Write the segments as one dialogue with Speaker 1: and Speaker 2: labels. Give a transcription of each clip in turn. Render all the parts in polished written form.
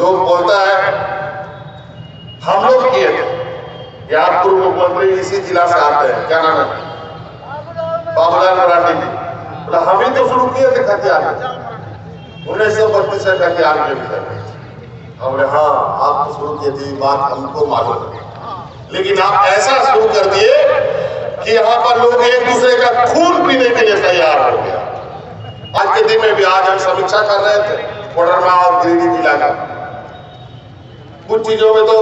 Speaker 1: लोग बोलता है हम लोग किए थे, या पूर्व मुख्यमंत्री इसी जिला से आते हैं, क्या नाम है, बाबूलाल मरांडी जी, बोला हम ही तो शुरू किए थे खतियान 1932 से खतियान के भीतर। बोले हाँ आप तो शुरू किए थे, बात हमको मालूम है, लेकिन आप ऐसा शुरू कर दिए कि यहाँ पर लोग एक दूसरे का खून पीने के लिए तैयार हो गया। आज के दिन में भी आज हम समीक्षा कर रहे थे कोडरमा और गिरिडीह जिला का, कुछ चीजों में तो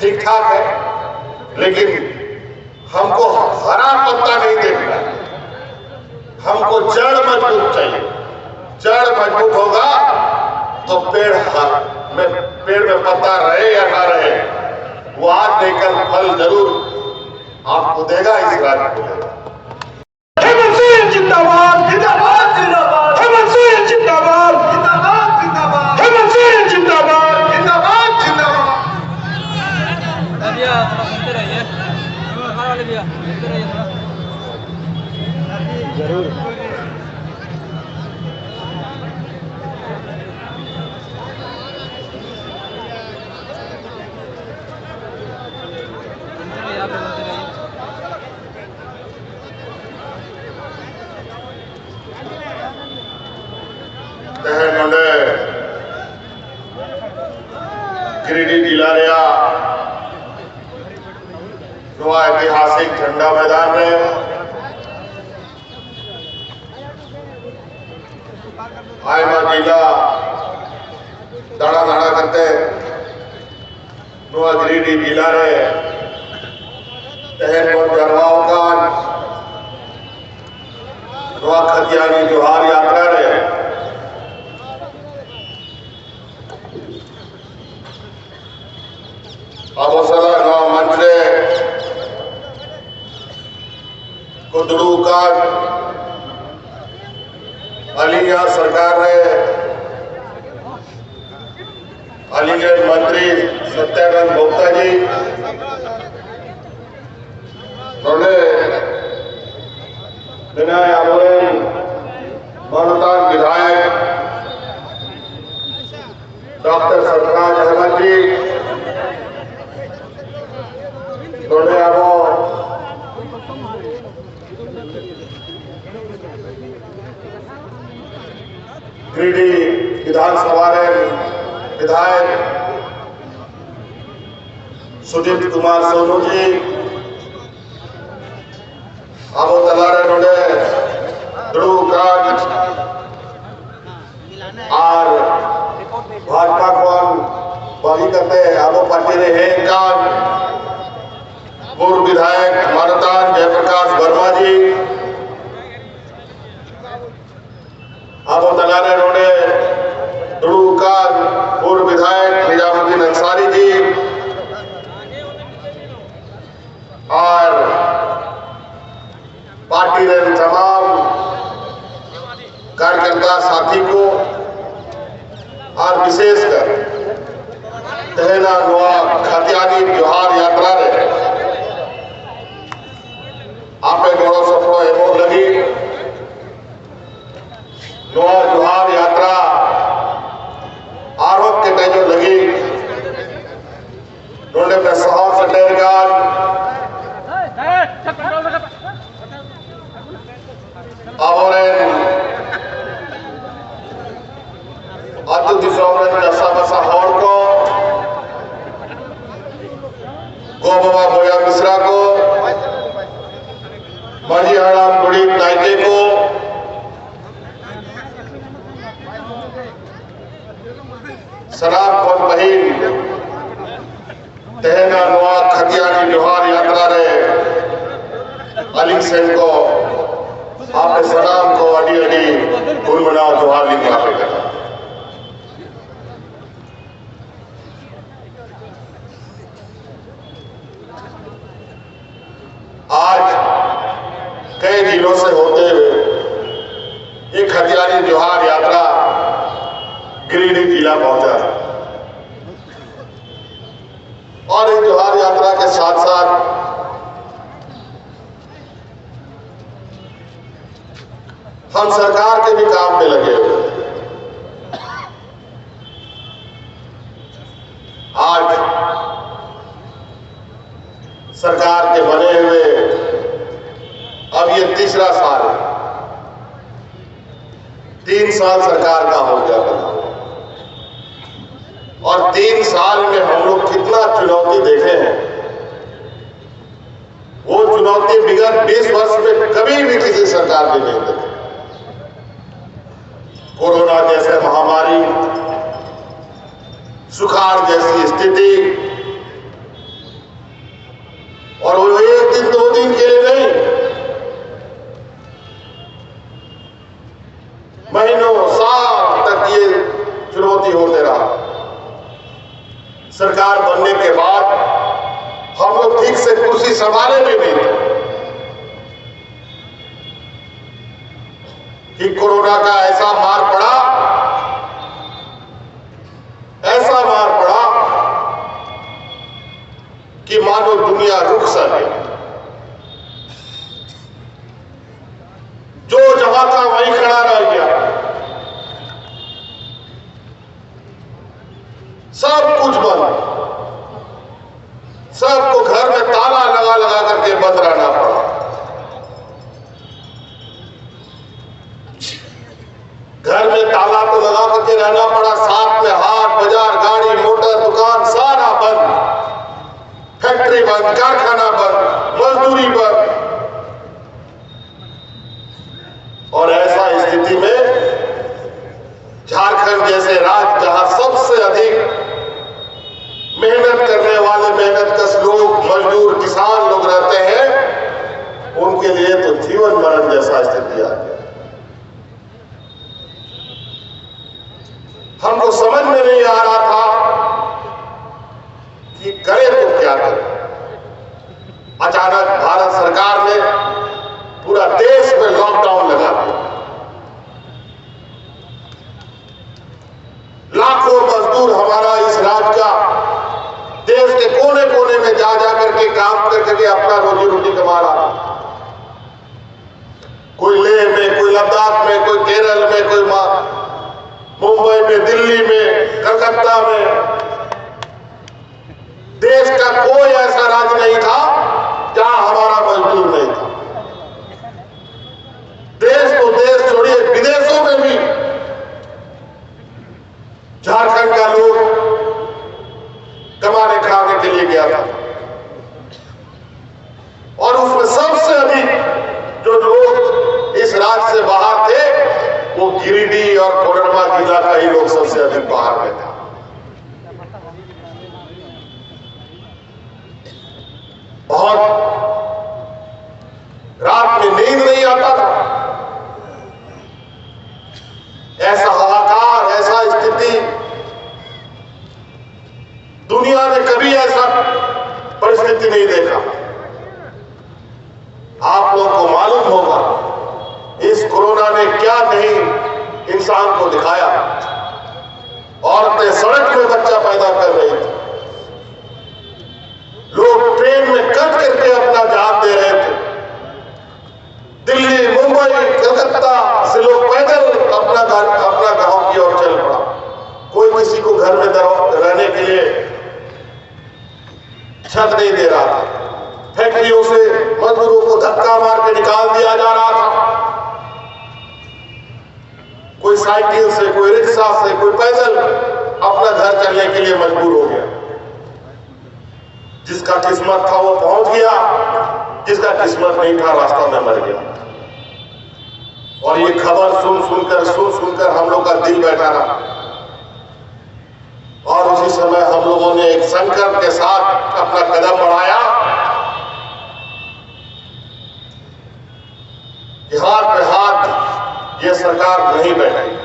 Speaker 1: ठीक ठाक है, लेकिन हमको हरा पत्ता नहीं देखना, हमको जड़ मजबूत चाहिए। जड़ मजबूत होगा तो पेड़ में पत्ता रहे या ना रहे, वो आज लेकर फल जरूर आपको देगा, इस राज्य को देगा।
Speaker 2: हेमंत सोरेन जिंदाबाद जिंदाबाद जिंदाबाद, हेमंत सोरेन जिंदाबाद जिंदाबाद जिंदाबाद, हेमंत सोरेन जिंदाबाद जिंदाबाद जिंदाबाद।
Speaker 3: भैया थोड़ा सुनते रहिए, खाना वाले भैया सुनते रहिए थोड़ा। जरूर
Speaker 1: गिरिडीह जिला रा ऐतिहासिक झंडा मैदान में आयमा जिला दाड़ा दाड़ा करते गिरिडीह जिला रे तहन जरवाओं का खतियानी जोहार यात्रा रे अबोसला गांव मंचले कुदड़ू का अलीगढ़ सरकार ने अलीगढ़ मंत्री सत्यानंद भोक्ता जी उन्होंने मानवतान विधायक डॉक्टर सरफराज अहमद जी उन्होंने गिरिडीह विधानसभा विधायक सुजीत कुमार सोनू जी आबो तलारे नोडे ध्रुवकांत और भाजपा कौन बागी करते आबो पार्टी रे है पूर्व विधायक मानवतान जयप्रकाश वर्मा जी आबो तलारे नोडे ध्रुवकांत पूर्व विधायक निजामुद्दीन अंसारी जी और पार्टी के तमाम कार्यकर्ता साथी को और विशेषकर तहना नुआ खतियानी जोहार यात्रा रे आपे गौरव सफलो एवं लगी नुआ जोहार यात्रा आरोप के तेजो लगी नोडे पे सहार सटेरगान और अतिथि सौरन जसा बसा हॉल को गो बाबा बोया मिश्रा को मजी हराम गुड़ी नाइके को सलाम कौन बहिन तहना नुआ खतियानी जोहार यात्रा रे अली सेन को आपने सलाम को अड़ी अड़ी गुनगुनाओ जोहार लिखा है। आज कई दिनों से होते हुए एक खतियानी जोहार यात्रा गिरिडीह जिला पहुंचा और इस जोहार यात्रा के साथ साथ हम सरकार के भी काम में लगे हुए। के बने हुए अब ये तीसरा साल है। 3 साल सरकार का हो गया बना, और 3 साल में हम लोग कितना चुनौती देखे हैं। वो चुनौती विगत 20 वर्ष में कभी भी किसी सरकार ने नहीं देखी। कोरोना जैसे महामारी, सुखाड़ जैसी स्थिति, और वो 1 दिन 2 दिन के लिए नहीं, महीनों साल तक ये चुनौती होते रहा। सरकार बनने के बाद हम लोग ठीक से कुर्सी संभाले भी नहीं थे कि कोरोना का ऐसा मार पड़ा, ऐसा मार पड़ा कि मानो दुनिया रुक सके। जो जहां था वहीं खड़ा रह गया। सब कुछ बंद, सबको घर में ताला लगा लगा करके बंद रहना पड़ा। घर में ताला तो लगा करके रहना पड़ा, साथ में हाट बाजार, गाड़ी मोटर, दुकान सारा बंद, फैक्ट्री बंद, कारखाना बंद, मजदूरी बंद। और ऐसा स्थिति में झारखंड जैसे राज्य जहां सबसे अधिक मेहनत करने वाले, मेहनतकश लोग, मजदूर, किसान लोग रहते हैं, उनके लिए तो जीवन मरण जैसा स्थिति आ गया। हमको समझ में नहीं आ रहा था कि करें तो क्या करें। अचानक भारत सरकार ने पूरा देश में लॉकडाउन लगा दिया। लाखों मजदूर हमारा इस राज्य का देश के कोने कोने में जा जा करके काम करके अपना रोजी रोटी कमा रहा। कोई लेह में, कोई लद्दाख में, कोई केरल में, कोई मुंबई में, दिल्ली में, कलकत्ता में। देश का कोई ऐसा राज्य नहीं था जहां हमारा मजदूर नहीं था। देश तो देश छोड़िए, विदेशों में भी झारखंड का लोग कमाने खाने के लिए गया था। और उसमें सबसे अधिक जो लोग इस राज्य से बाहर थे, वो गिरिडीह और कोडरमा जिला का ही लोग सबसे अधिक बाहर में था। बहुत रात में नींद नहीं आता था। ऐसा हाहाकार, ऐसा स्थिति दुनिया ने कभी ऐसा परिस्थिति नहीं देखा। आप लोग को मालूम होगा इस कोरोना ने क्या नहीं इंसान को दिखाया। औरतें सड़क में बच्चा पैदा कर रही थी, लोग ट्रेन में कट करके अपना जान दे रहे थे। दिल्ली, मुंबई, कलकत्ता से लोग पैदल अपना गांव की ओर चल पड़ा। कोई किसी को घर में रहने के लिए छत नहीं दे रहा था। फैक्ट्रियों से मजदूरों को धक्का मार के निकाल दिया जा रहा था। कोई साइकिल से, कोई रिक्शा से, कोई पैदल अपना घर चलने के लिए मजबूर हो गया। जिसका किस्मत था वो पहुंच गया, जिसका किस्मत नहीं था रास्ता में मर गया। और ये खबर सुन सुनकर हम लोग का दिल बैठा रहा। और उसी समय हम लोगों ने एक संकल्प के साथ अपना कदम बढ़ाया कि हाथ पे हाथ ये सरकार नहीं बैठेगी।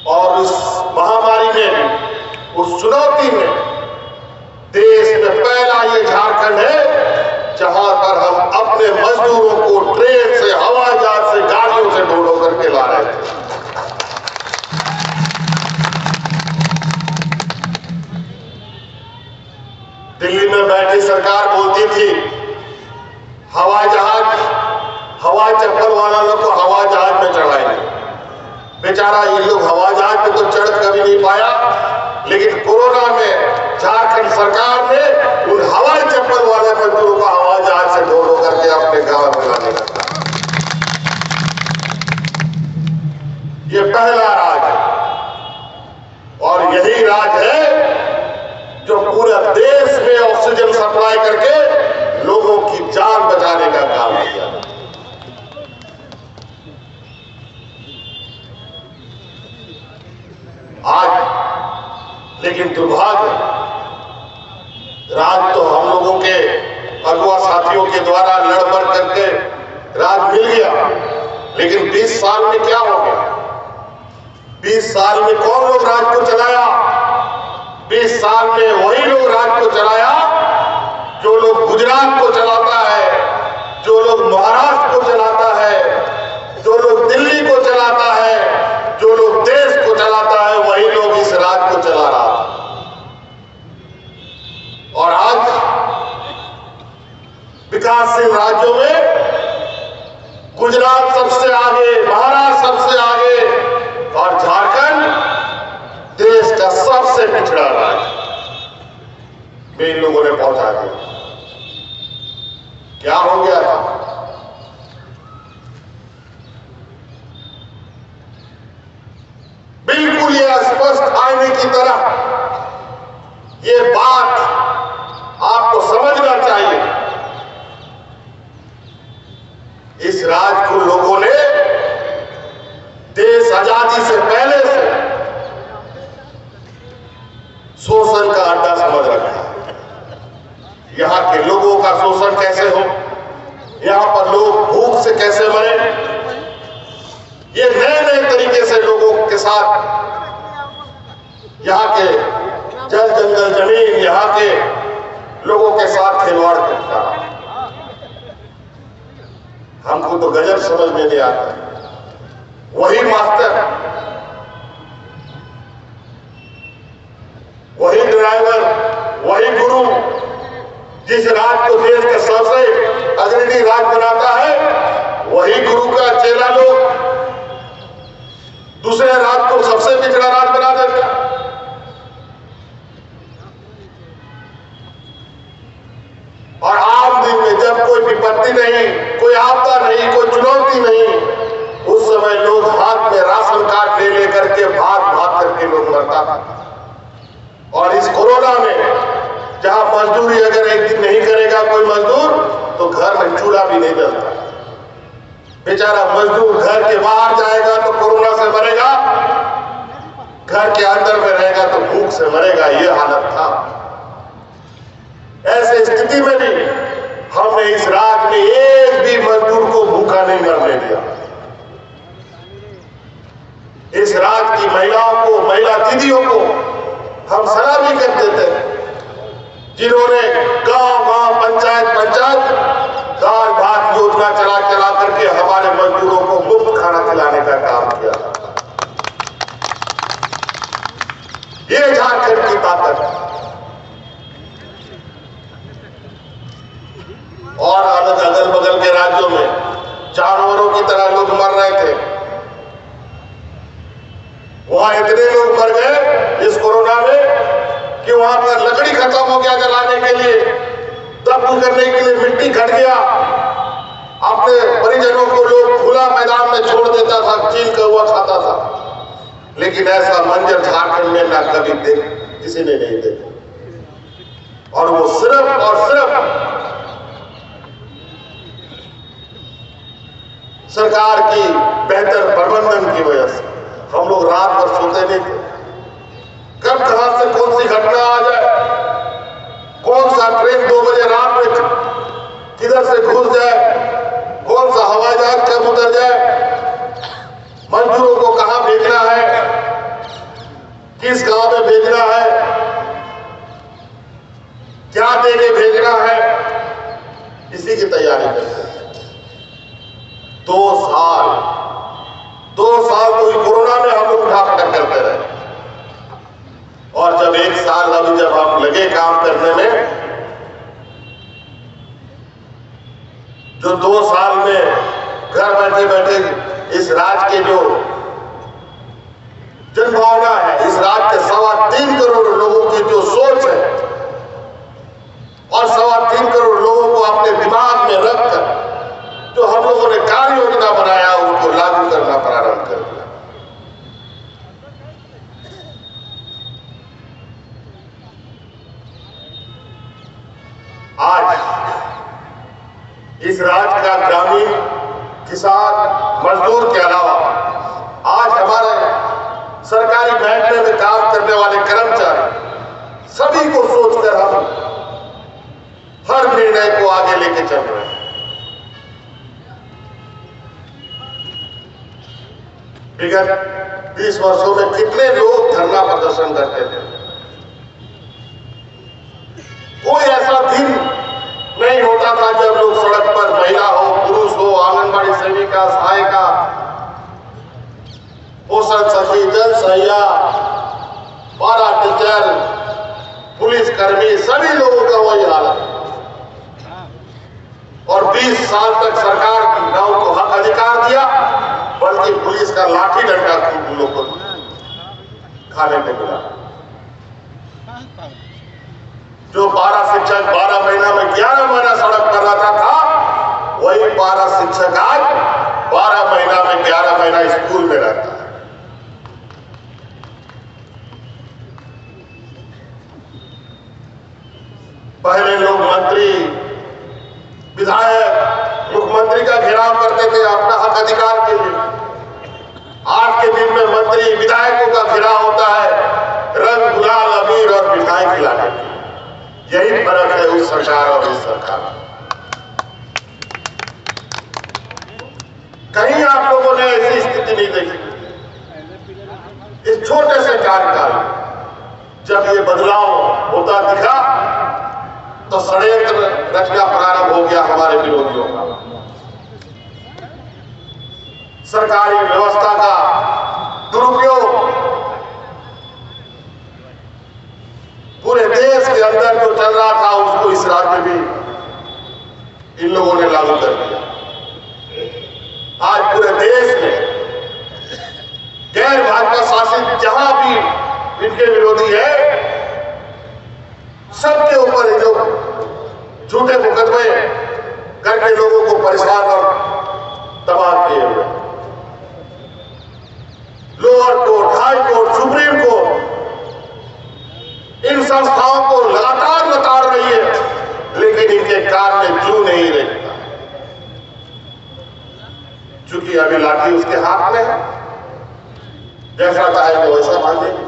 Speaker 1: और उस महामारी में, उस चुनौती में देश में पहला ये झारखंड है जहां पर हम अपने मजदूरों को ट्रेन से, हवाई जहाज से, गाड़ियों से ढूंढ करके ला रहे थे। दिल्ली में बैठी सरकार बोलती थी हवाई जहाज, हवाई चप्पल वाला लोग को हवाई जहाज में चढ़ाएंगे। बेचारा ये लोग हवाई जहाज पे तो चढ़ कभी नहीं पाया, लेकिन कोरोना में झारखंड सरकार ने उन हवाई चप्पल वाले मजदूरों का हवाई ये पहला राज है और यही राज है जो पूरे देश में ऑक्सीजन सप्लाई करके लोगों की जान बचाने का काम किया। आज लेकिन दुर्भाग्य, राज तो हम लोगों के अगुआ साथियों के द्वारा लड़ बढ़ करके राज मिल गया, लेकिन 20 साल में क्या हो गया? 20 साल में कौन लोग राज को चलाया? 20 साल में वही लोग राज को चलाया जो लोग गुजरात को चलाता है, जो लोग महाराष्ट्र को चलाता है, जो लोग दिल्ली को चलाता है, जो लोग देश को चलाता है, वही लोग इस राज को चला रहा है। और आज विकासशील राज्यों में गुजरात सबसे आगे, महाराष्ट्र सबसे आगे और झारखंड देश का सबसे पिछड़ा राज्य में इन लोगों ने पहुंचा दिया। क्या हो गया था? बिल्कुल ये स्पष्ट आईने की तरह ये बात आपको समझना चाहिए। इस राज को लोगों ने देश आजादी से पहले से शोषण का अड्डा समझ रखा है। यहां के लोगों का शोषण कैसे हो, यहां पर लोग भूख से कैसे मरे, ये नए नए तरीके से लोगों के साथ यहां के जल जंगल जमीन, यहां के लोगों के साथ खिलवाड़ करता। हमको तो गजब समझ में नहीं आता। वही मास्टर, वही ड्राइवर, वही गुरु जिस राज को देश का सबसे अग्रणी राज बनाता है, वही गुरु का चेला लोग दूसरे राज को सबसे पिछड़ा राज बना देता। और आम दिन में जब कोई विपत्ति नहीं, कोई आपदा नहीं, कोई चुनौती नहीं, उस समय लोग हाथ में राशन कार्ड ले लेकर के भाग भाग करके लोग मरता था। और इस कोरोना में जहां मजदूरी अगर एक दिन नहीं करेगा कोई मजदूर, तो घर में चूल्हा भी नहीं जलता। बेचारा मजदूर घर के बाहर जाएगा तो कोरोना से मरेगा, घर के अंदर में रहेगा तो भूख से मरेगा। ये हालत था। ऐसे स्थिति में भी हमने इस राज में एक भी मजदूर को भूखा नहीं मरने दिया। इस राज की महिलाओं को, महिला दीदियों को हम सलामी कर देते हैं, जिन्होंने गांव-गांव, पंचायत दाल भात योजना चला करके हमारे मजदूरों को मुफ्त खाना खिलाने का काम किया। ये झारखंड की ताकत है। और अलग अगल बगल के राज्यों में जानवरों की तरह लोग मर रहे थे। वहां इतने लोग मर गए इस कोरोना में कि वहां पर लकड़ी खत्म हो गया जलाने के लिए, दफन करने के लिए मिट्टी घट गया। अपने परिजनों को लोग खुला मैदान में छोड़ देता था, चील का हुआ खाता था। लेकिन ऐसा मंजर झारखंड में ना कभी किसी ने नहीं देखा। और वो सिर्फ और सिर्फ सरकार की बेहतर प्रबंधन की वजह से। हम लोग रात भर सोते नहीं थे, कब कहां से कौन सी घटना आ जाए, कौन सा ट्रेन 2 बजे रात में किधर से घुस जाए, कौन सा हवाई जहाज कब उतर जाए, मजदूरों को कहां भेजना है, किस गांव में भेजना है, क्या देके भेजना है, इसी की तैयारी करते हैं। 2 साल तो कोरोना में हम लोग उठापटक करते रहे। और जब 1 साल अभी जब हम लगे काम करने में, जो 2 साल में घर बैठे बैठे इस राज के जो जनभावना है, इस राज के 3.25 करोड़ लोगों की जो सोच है और 3.25 करोड़ लोगों को अपने दिमाग में रखकर जो हम लोगों ने कार्य योजना बनाया, उसको लागू करना प्रारंभ कर दिया। इस राज्य का ग्रामीण किसान मजदूर के अलावा आज हमारे सरकारी महकमे में काम करने वाले कर्मचारी सभी को सोचकर हम हर निर्णय को आगे लेके चल रहे हैं। विगत 20 वर्षों में कितने लोग धरना प्रदर्शन करते थे, कोई ऐसा दिन नहीं होता था जब लोग सड़क पर, महिला हो, पुरुष हो, आंगनबाड़ी सेविका, सहायिका, पोषण सखी, जल सहिया, पारा टीचर, पुलिस कर्मी, सभी लोगों का वही हालत। और 20 साल तक सरकार ने उनको हक अधिकार दिया, बल्कि पुलिस का लाठी डंडा उन लोगों को खाने को मिला। जो 12 शिक्षक 12 महीना में 11 महीना सड़क पर रहता था, वही 12 शिक्षक आज 12 महीना में 11 महीना स्कूल में रहता है। पहले लोग मंत्री, विधायक, मुख्यमंत्री का घेराव करते थे अपना हक अधिकार के लिए। आज के दिन में मंत्री विधायकों का घेराव होता है रंग, गुलाल, अबीर और मिठाई खिलाने के लिए। यही फर्क है उस सरकार और इस सरकार में। कहीं आप लोगों ने ऐसी स्थिति नहीं देखी। इस छोटे से कार्यकाल में जब ये बदलाव होता दिखा तो षड्यंत्र रचना प्रारंभ हो गया हमारे विरोधियों का। सरकारी व्यवस्था का दुरुपयोग, पूरे देश के अंदर जो चल रहा था उसको इस राज्य में भी इन लोगों ने लागू कर दिया। आज पूरे देश में गैर भाजपा शासित जहां भी इनके विरोधी है, सबके ऊपर जो झूठे मुकदमे करके लोगों को परेशान और तबाह किए हुए, lower court, high court, supreme court इन संस्थाओं को लगातार नकार रही है, लेकिन इनके कान में क्यों नहीं रहता? चूंकि अभी लाठी उसके हाथ में है, जैसा चाहेंगे वैसा भागेंगे।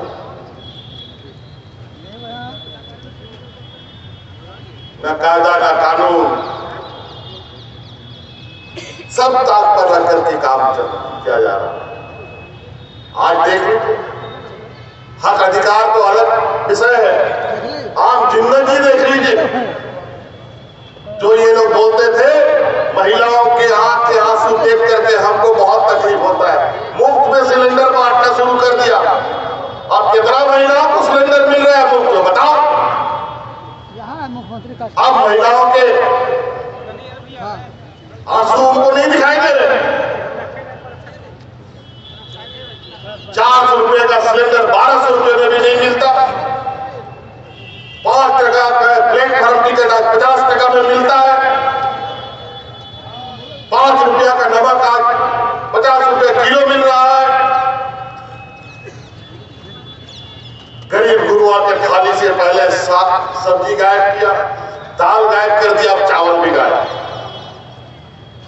Speaker 1: न कायदा न कानून, सब ताक पर रख करके काम किया जा रहा है। आज देख लीजिए, हक अधिकार तो अलग विषय है, आम जिंदगी देख लीजिए। जो ये लोग बोलते थे महिलाओं के आंख के आंसू देख करके हमको बहुत तकलीफ होता है, मुफ्त में सिलेंडर बांटना शुरू कर दिया। अब कितना महिलाओं को सिलेंडर मिल रहा है मुफ्त में, बताओ? अब महिलाओं के आंसू उनको नहीं दिखाई दे रहे। 400 रुपए का सिलेंडर 1200 रुपए में भी नहीं मिलता। 5 टका का प्लेटफॉर्म टिकट आज 50 टका में मिलता है। 5 रुपया का नमक आज 50 रुपए किलो मिल रहा है। गरीब गुरु आकर थाली से पहले सब्जी गायब किया, दाल गायब कर दिया, अब चावल भी गायब,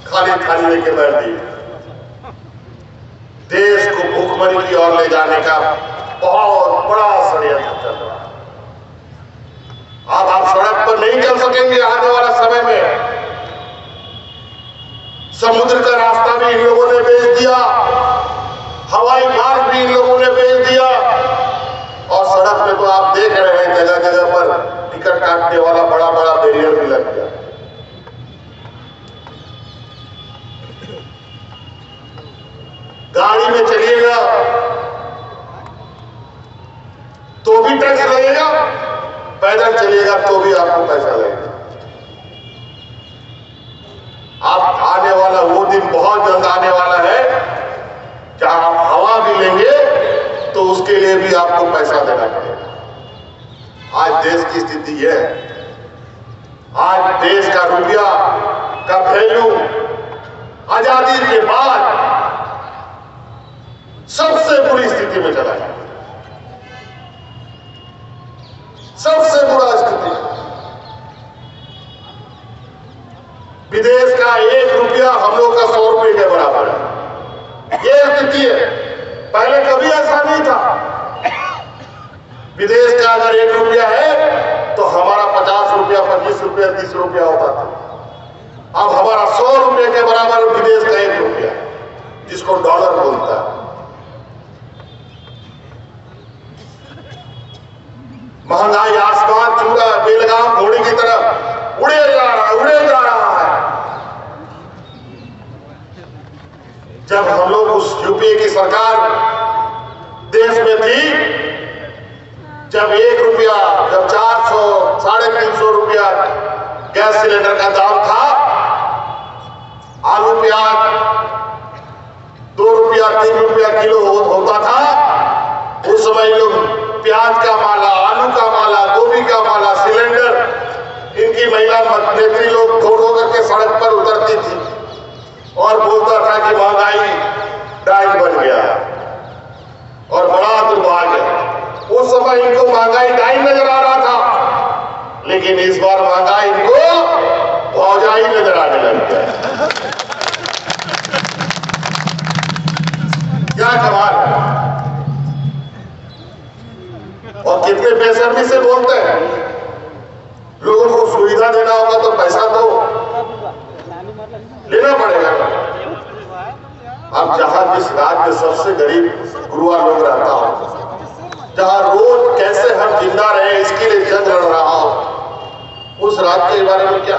Speaker 1: खाली थाली लेके बैठ दी। देश को भूखमरी की ओर ले जाने का बहुत बड़ा षड्यंत्र चल रहा है। अब आप सड़क पर नहीं चल सकेंगे आने वाला समय में। समुद्र का रास्ता भी इन लोगों ने बेच दिया, हवाई मार्ग भी इन लोगों ने बेच दिया, और सड़क पे तो आप देख रहे हैं जगह जगह पर टिकट काटने वाला बड़ा बड़ा बैरियर भी लग गया। गाड़ी में चलिएगा तो भी टैक्स लगेगा, पैदल चलिएगा तो भी आपको पैसा लगेगा। आप आने वाला वो दिन बहुत जल्द आने वाला है जहां आप हवा भी लेंगे तो उसके लिए भी आपको पैसा देना पड़ेगा। आज देश की स्थिति यह है। आज देश का रुपया का वैल्यू आजादी के बाद सबसे बुरी स्थिति में चला गया, सबसे बुरा स्थिति। विदेश का रुपया हम लोग का 100 रुपये के बराबर है। ये स्थिति है। पहले कभी ऐसा नहीं था। विदेश का अगर 1 रुपया है तो हमारा 50 रुपया, 25 रुपया, 30 रुपया होता था। अब हमारा 100 रुपये के बराबर विदेश का 1 रुपया, जिसको डॉलर बोलता है। महंगाई आसमान छू रहा है, बेलगाम घोड़े की तरह उड़े जा रहा है, उड़े जा रहा है। जब हम लोग उस यूपीए की सरकार देश में थी, जब 1 रुपया, जब 400, 350 रुपया गैस सिलेंडर का दाम था, आलू प्याज 2 रुपया 3 रुपया किलो होता था। उस समय लोग प्याज का माला, आलू का माला, गोभी का माला, सिलेंडर, इनकी महिला नेत्री लोग धो धो करके सड़क पर उतरती थी और बोलता था कि महंगाई डाइन बन गया है, और बड़ा दुर्भाग्य है। उस समय इनको महंगाई डाइन नजर आ रहा था, लेकिन इस बार महंगाई इनको भौजाई नजर आने लग गया। क्या कमाल है। और कितने बेशर्मी से बोलते हैं। लोगों को सुविधा देना होगा तो पैसा तो लेना पड़ेगा। अब जहां जिस राज्य में सबसे गरीब गुरुआ लोग रहता हो, जहां रोज कैसे हम जिंदा रहे इसके लिए जंग लड़ रहा हो, उस राज्य के बारे में क्या।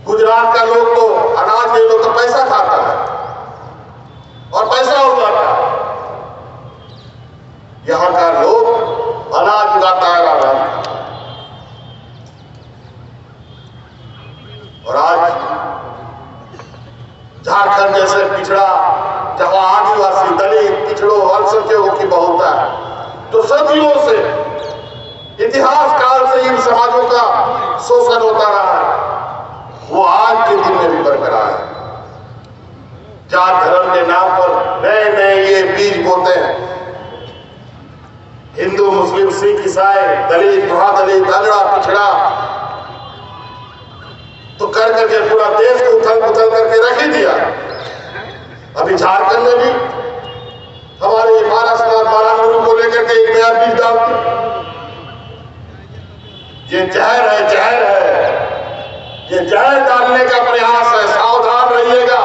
Speaker 1: गुजरात का लोग तो अनाज ले लो तो पैसा खाता है और पैसा उगाता है। यहां का लोग अनाज उगाता है और आज झारखंड जैसे पिछड़ा, जहां आदिवासी, दलित, पिछड़ों, अल्पसंख्यकों की बहुलता है, तो सदियों से इतिहास काल से इन समाजों का शोषण होता रहा है, वो आज के दिन में भी बरकरार है। जात धर्म के नाम पर नए नए ये बीज बोते हैं। हिंदू, मुस्लिम, सिख, ईसाई, दलित, महादलित, अगड़ा, पिछड़ा, तो कर करके पूरा देश को उथल पुथल करके रख ही दिया। अभी झारखंड में भी हमारे पारसनाथ बारामुरु को लेकर के एक नया बीज डाल दिया। ये जहर है, जहर है, ये जहर डालने का प्रयास है। सावधान रहिएगा।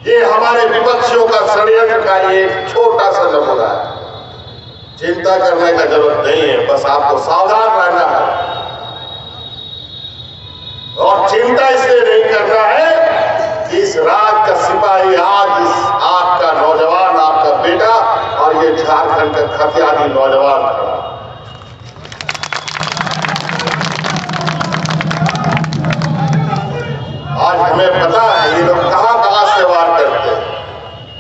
Speaker 1: ये हमारे विपक्षियों का षड्यंत्र का एक छोटा सा नमूना है। चिंता करने का जरूरत नहीं है, बस आपको सावधान रहना है। और चिंता इसलिए नहीं करना है कि इस राज का सिपाही आज इस आपका नौजवान, आपका बेटा और ये झारखंड का खतियानी नौजवान खड़ा। आज हमें पता है ये लोग कहां कहां से वार करते हैं।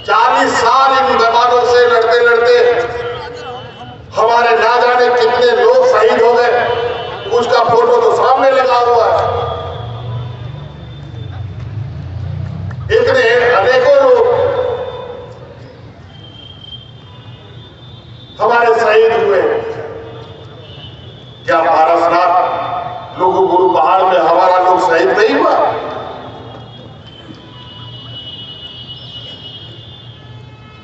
Speaker 1: 40 साल इन बेमानों से लड़ते लड़ते हमारे ना जाने कितने लोग शहीद हो गए। उसका फोटो तो सामने लगा हुआ है। इतने अनेकों लोग हमारे शहीद हुए। क्या पारसनाथ लोगों गुरु पहाड़ में हमारा लोग शहीद नहीं हुआ?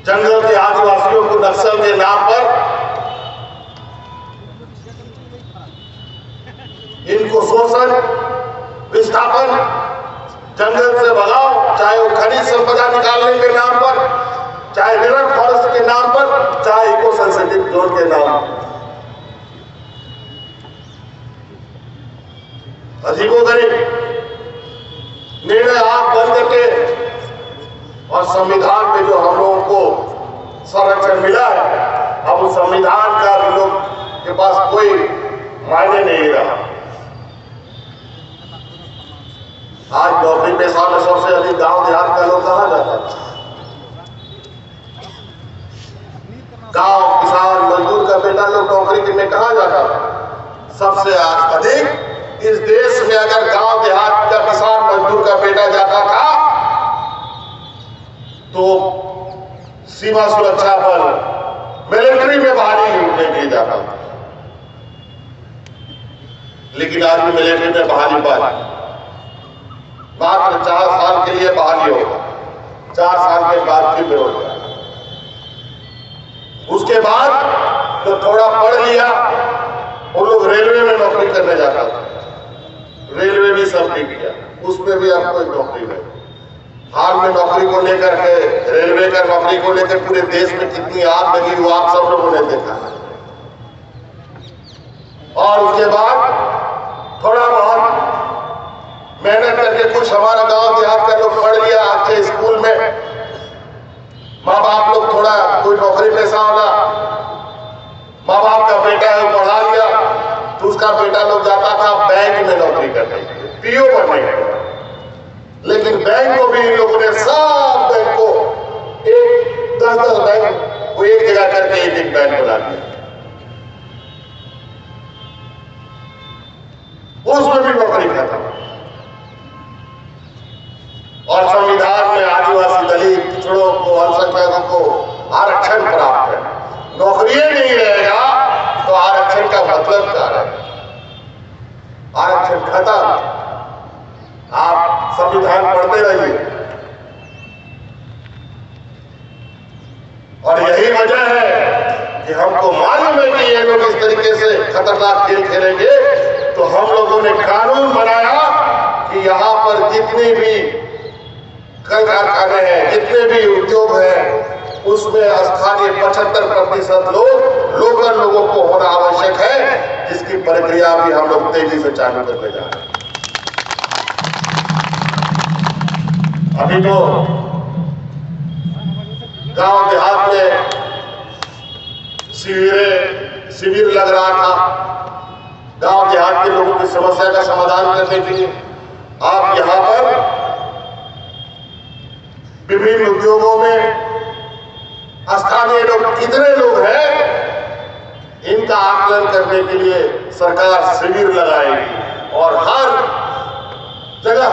Speaker 1: जंगल के आदिवासियों को नक्सल के नाम पर इनको शोषण, विस्थापन, जंगल से भगाओ, चाहे वो खनिज संपदा निकालने के नाम पर, चाहे रिवर फॉरेस्ट के नाम पर, चाहे इको सेंसिटिव जोन के नाम पर। अजीबोगरीब निर्णय आप बंद करके और संविधान में जो हम लोगों को संरक्षण मिला है, अब उस संविधान का हम लोग के पास कोई मायने नहीं रहा। आज नौकरी पेशा में सबसे अधिक गांव देहात का लोग कहा जाता है। गांव किसान मजदूर का बेटा लोग नौकरी में कहा जाता है। सबसे अधिक इस देश में अगर गांव देहात का किसान मजदूर का बेटा जाता था तो सीमा सुरक्षा बल, मिलिट्री में भारी उठने दिए जाता था। लेकिन आज भी मिलिट्री में बहाली पाई मात्र 4 साल के लिए बहाली होगा, 4 साल के बाद फिर बेरोजगार। उसके बाद जो थोड़ा पढ़ लिया वो लोग रेलवे में नौकरी करने जाता था, रेलवे भी सब ठीक किया, उसमें भी अब कोई नौकरी नहीं। हाल में नौकरी को लेकर के, रेलवे का नौकरी को लेकर पूरे देश में कितनी आग लगी वो आप सब लोगों ने देखा है। और उसके बाद थोड़ा बहुत मेहनत करके कुछ हमारा गांव देहात का लोग पढ़ लिया, अच्छे स्कूल में माँ बाप लोग थोड़ा कोई नौकरी पेशा वाला माँ बाप का बेटा है पढ़ा लिया, तो उसका बेटा लोग जाता था बैंक में नौकरी करने के लिए, पीओ बनने के लिए। लेकिन बैंक को भी इन लोगों ने सब बैंक को 10-10 बैंक को एक जगह करके एक बैंक बना दिया, उसमें भी नौकरी खत्म। और संविधान में आदिवासी, दलित, पिछड़ों को, अल्पसंख्यकों को आरक्षण प्राप्त है। नौकरी नहीं रहेगा तो आरक्षण का मतलब क्या है? आरक्षण खत्म। आप संविधान पढ़ते रहिए। और यही वजह है कि हमको मालूम है कि ये लोग इस तरीके से खतरनाक खेल खेलेंगे, तो हम लोगों ने कानून बनाया कि यहाँ पर जितने भी कल कारखाने हैं, जितने भी उद्योग हैं, उसमें स्थानीय 75% लोकल लोगों को होना आवश्यक है, जिसकी प्रक्रिया भी हम लोग तेजी से चालू करने जा रहे हैं। अभी तो गांव देहात में शिविर लग रहा था, गांव देहात के लोगों की समस्या का समाधान करने के लिए। आप यहां पर विभिन्न उद्योगों में स्थानीय लोग कितने लोग हैं, इनका आकलन करने के लिए सरकार शिविर लगाएगी और हर जगह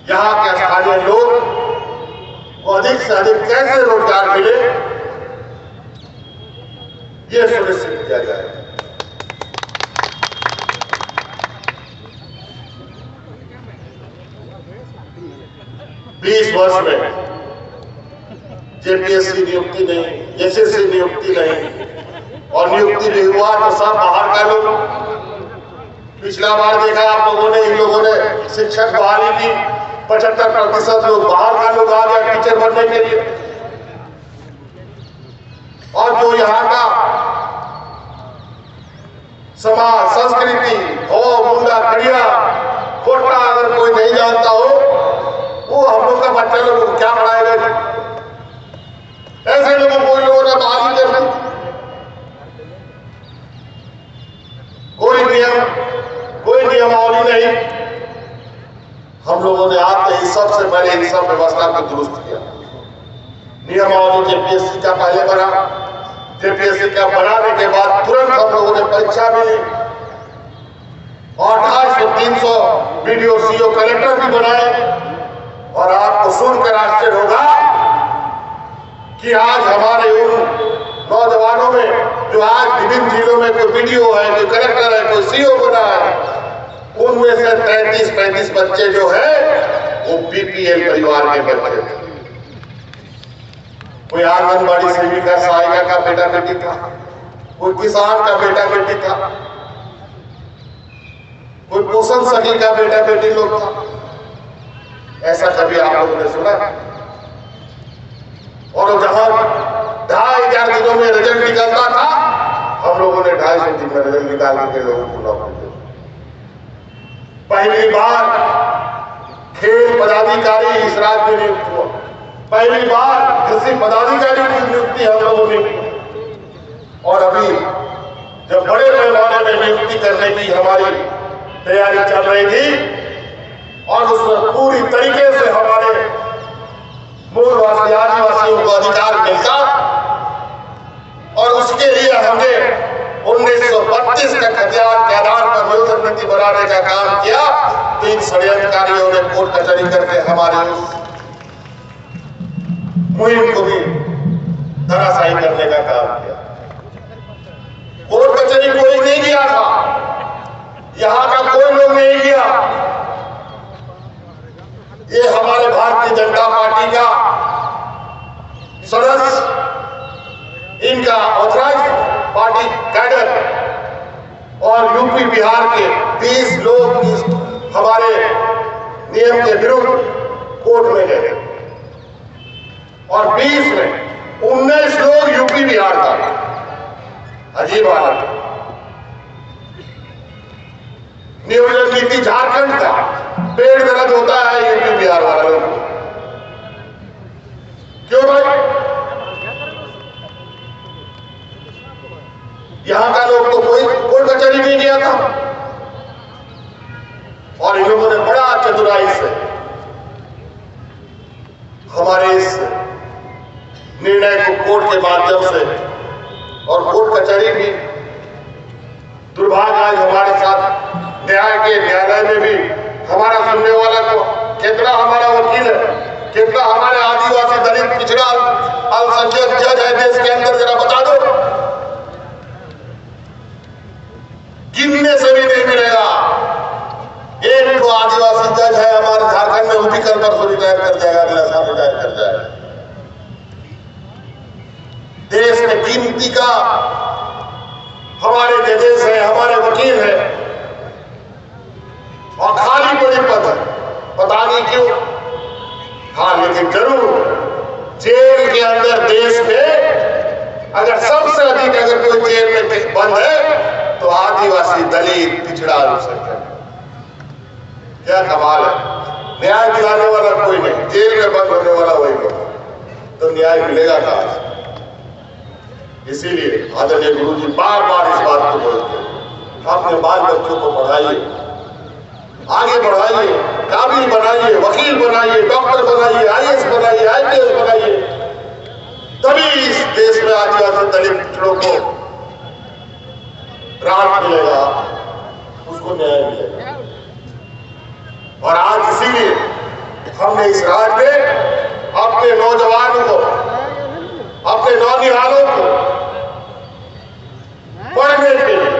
Speaker 1: यहाँ के स्थानीय लोग को अधिक से अधिक कैसे रोजगार मिले ये सुनिश्चित किया जाएगा। बीस वर्ष में जेपीएससी नियुक्ति नहीं, एसएससी नियुक्ति नहीं, और नियुक्ति भी हुआ तो सब बाहर का लोग। पिछला बार देखा आप लोगों ने, इन लोगों ने शिक्षक बहाली की, 75% लोग बाहर का लोग आ गया टीचर बनने के लिए। और जो यहाँ का समाज, संस्कृति हो, मुंडा, खड़िया, कोटा अगर कोई नहीं जानता हो, वो हम लोग का बच्चा लोगों को क्या पढ़ाएगा जी? ऐसे लोगों को इन लोगों ने बहाली कर दी। कोई नियमावली नहीं। हम लोगों ने आते ही सबसे पहले इन सब व्यवस्था को दुरुस्त किया। नियमावली जेपीएससी का पहले बना, जेपीएससी का बनाने के बाद तुरंत हम लोगों ने परीक्षा भी ली और 250-300 बीडीओ, सीओ, कलेक्टर भी बनाए। और आपको सुनकर आश्चर्य होगा कि आज हमारे उन नौजवानों में जो आज विभिन्न जिलों में कोई बीडीओ है, कोई कलेक्टर है, कोई सीओ बना है, उनमें से 33-35 बच्चे जो है वो बीपीएल परिवार के बच्चे थे। कोई आंगनबाड़ी सेविका, सहायिका का बेटा बेटी था, कोई किसान का बेटा बेटी था, कोई पोषण सखी का बेटा बेटी लोग था। ऐसा कभी आप लोगों ने सुना? और जहां 2,500 दिनों में रिजल्ट निकलता था, हम लोगों ने 250 दिन में रिजल्ट निकाल के लोगों को नौकरी दी। पहली बार खेल पदाधिकारी इस राज्य में नियुक्त हुआ, पहली बार कृषि पदाधिकारी की नियुक्ति हम लोगों ने की। और अभी जब बड़े पैमाने में नियुक्ति करने की हमारी तैयारी चल रही थी और उसमें पूरी तरीके से हमारे मूलवासी आदिवासियों को अधिकार मिलता, और उसके लिए हमने 1932 का खतियान के आधार पर नियोजन नीति बनाने का काम किया। 3 षड्यंत्रकारियों ने कोर्ट कचहरी करके हमारे उस मुहिम को भी धराशायी करने का काम किया। कोर्ट कचहरी कोई नहीं गया था, यहाँ का कोई लोग नहीं गया, ये हमारे भारतीय जनता पार्टी का सदस्य, इनका ऑथराइज पार्टी कैडर और यूपी बिहार के 20 लोग इस हमारे नियम के विरुद्ध कोर्ट में गए और 20 में 19 लोग यूपी बिहार का। अजीब हालत है। नियोजन नीति झारखंड का, पेट दर्द होता है यूपी बिहार वाला लोग को। क्यों भाई? यहां का लोग तो कोई कचहरी नहीं गया था और इन लोगों ने बड़ा चतुराई से हमारे इस निर्णय को कोर्ट के माध्यम से, और कोर्ट कचहरी भी दुर्भाग्य आज हमारे साथ न्यायालय में भी हमारा सुनने वाला को कितना हमारा वकील है, कितना हमारे आदिवासी दलित पिछड़ा अल्पसंख्यक जज है देश के अंदर, जरा बता दो। गिनने से भी नहीं मिलेगा। एक तो आदिवासी जज है हमारे झारखंड में, वो भी कल परसों रिटायर कर जाएगा, अगला साल रिटायर कर जाएगा। देश में गिनती का हमारे जजेस हैं, हमारे वकील हैं और खाली पड़ी पद है, पता नहीं क्यों। हाँ, लेकिन जरूर जेल के अंदर देश में अगर सबसे अधिक अगर कोई जेल में बंद है तो आदिवासी दलित पिछड़ा अल्पसंख्यक। क्या कमाल है। न्याय दिलाने वाला कोई नहीं, जेल में बंद होने वाला वही लोग, तो न्याय मिलेगा कहां? इसीलिए आदरणीय गुरु जी बार बार इस बात को बोलते हैं, अपने बाल बच्चों को पढ़ाइए, आगे बढ़ाइए, काबिल बनाइए, वकील बनाइए, डॉक्टर बनाइए, IAS बनाइए, IPS बनाइए, तभी इस देश में आदिवासी दलित पिछड़ों को राहत मिलेगा, उसको न्याय मिलेगा। और आज इसीलिए हमने इस राज्य में अपने नौजवानों को, अपने नौनिहालों को पढ़ने के लिए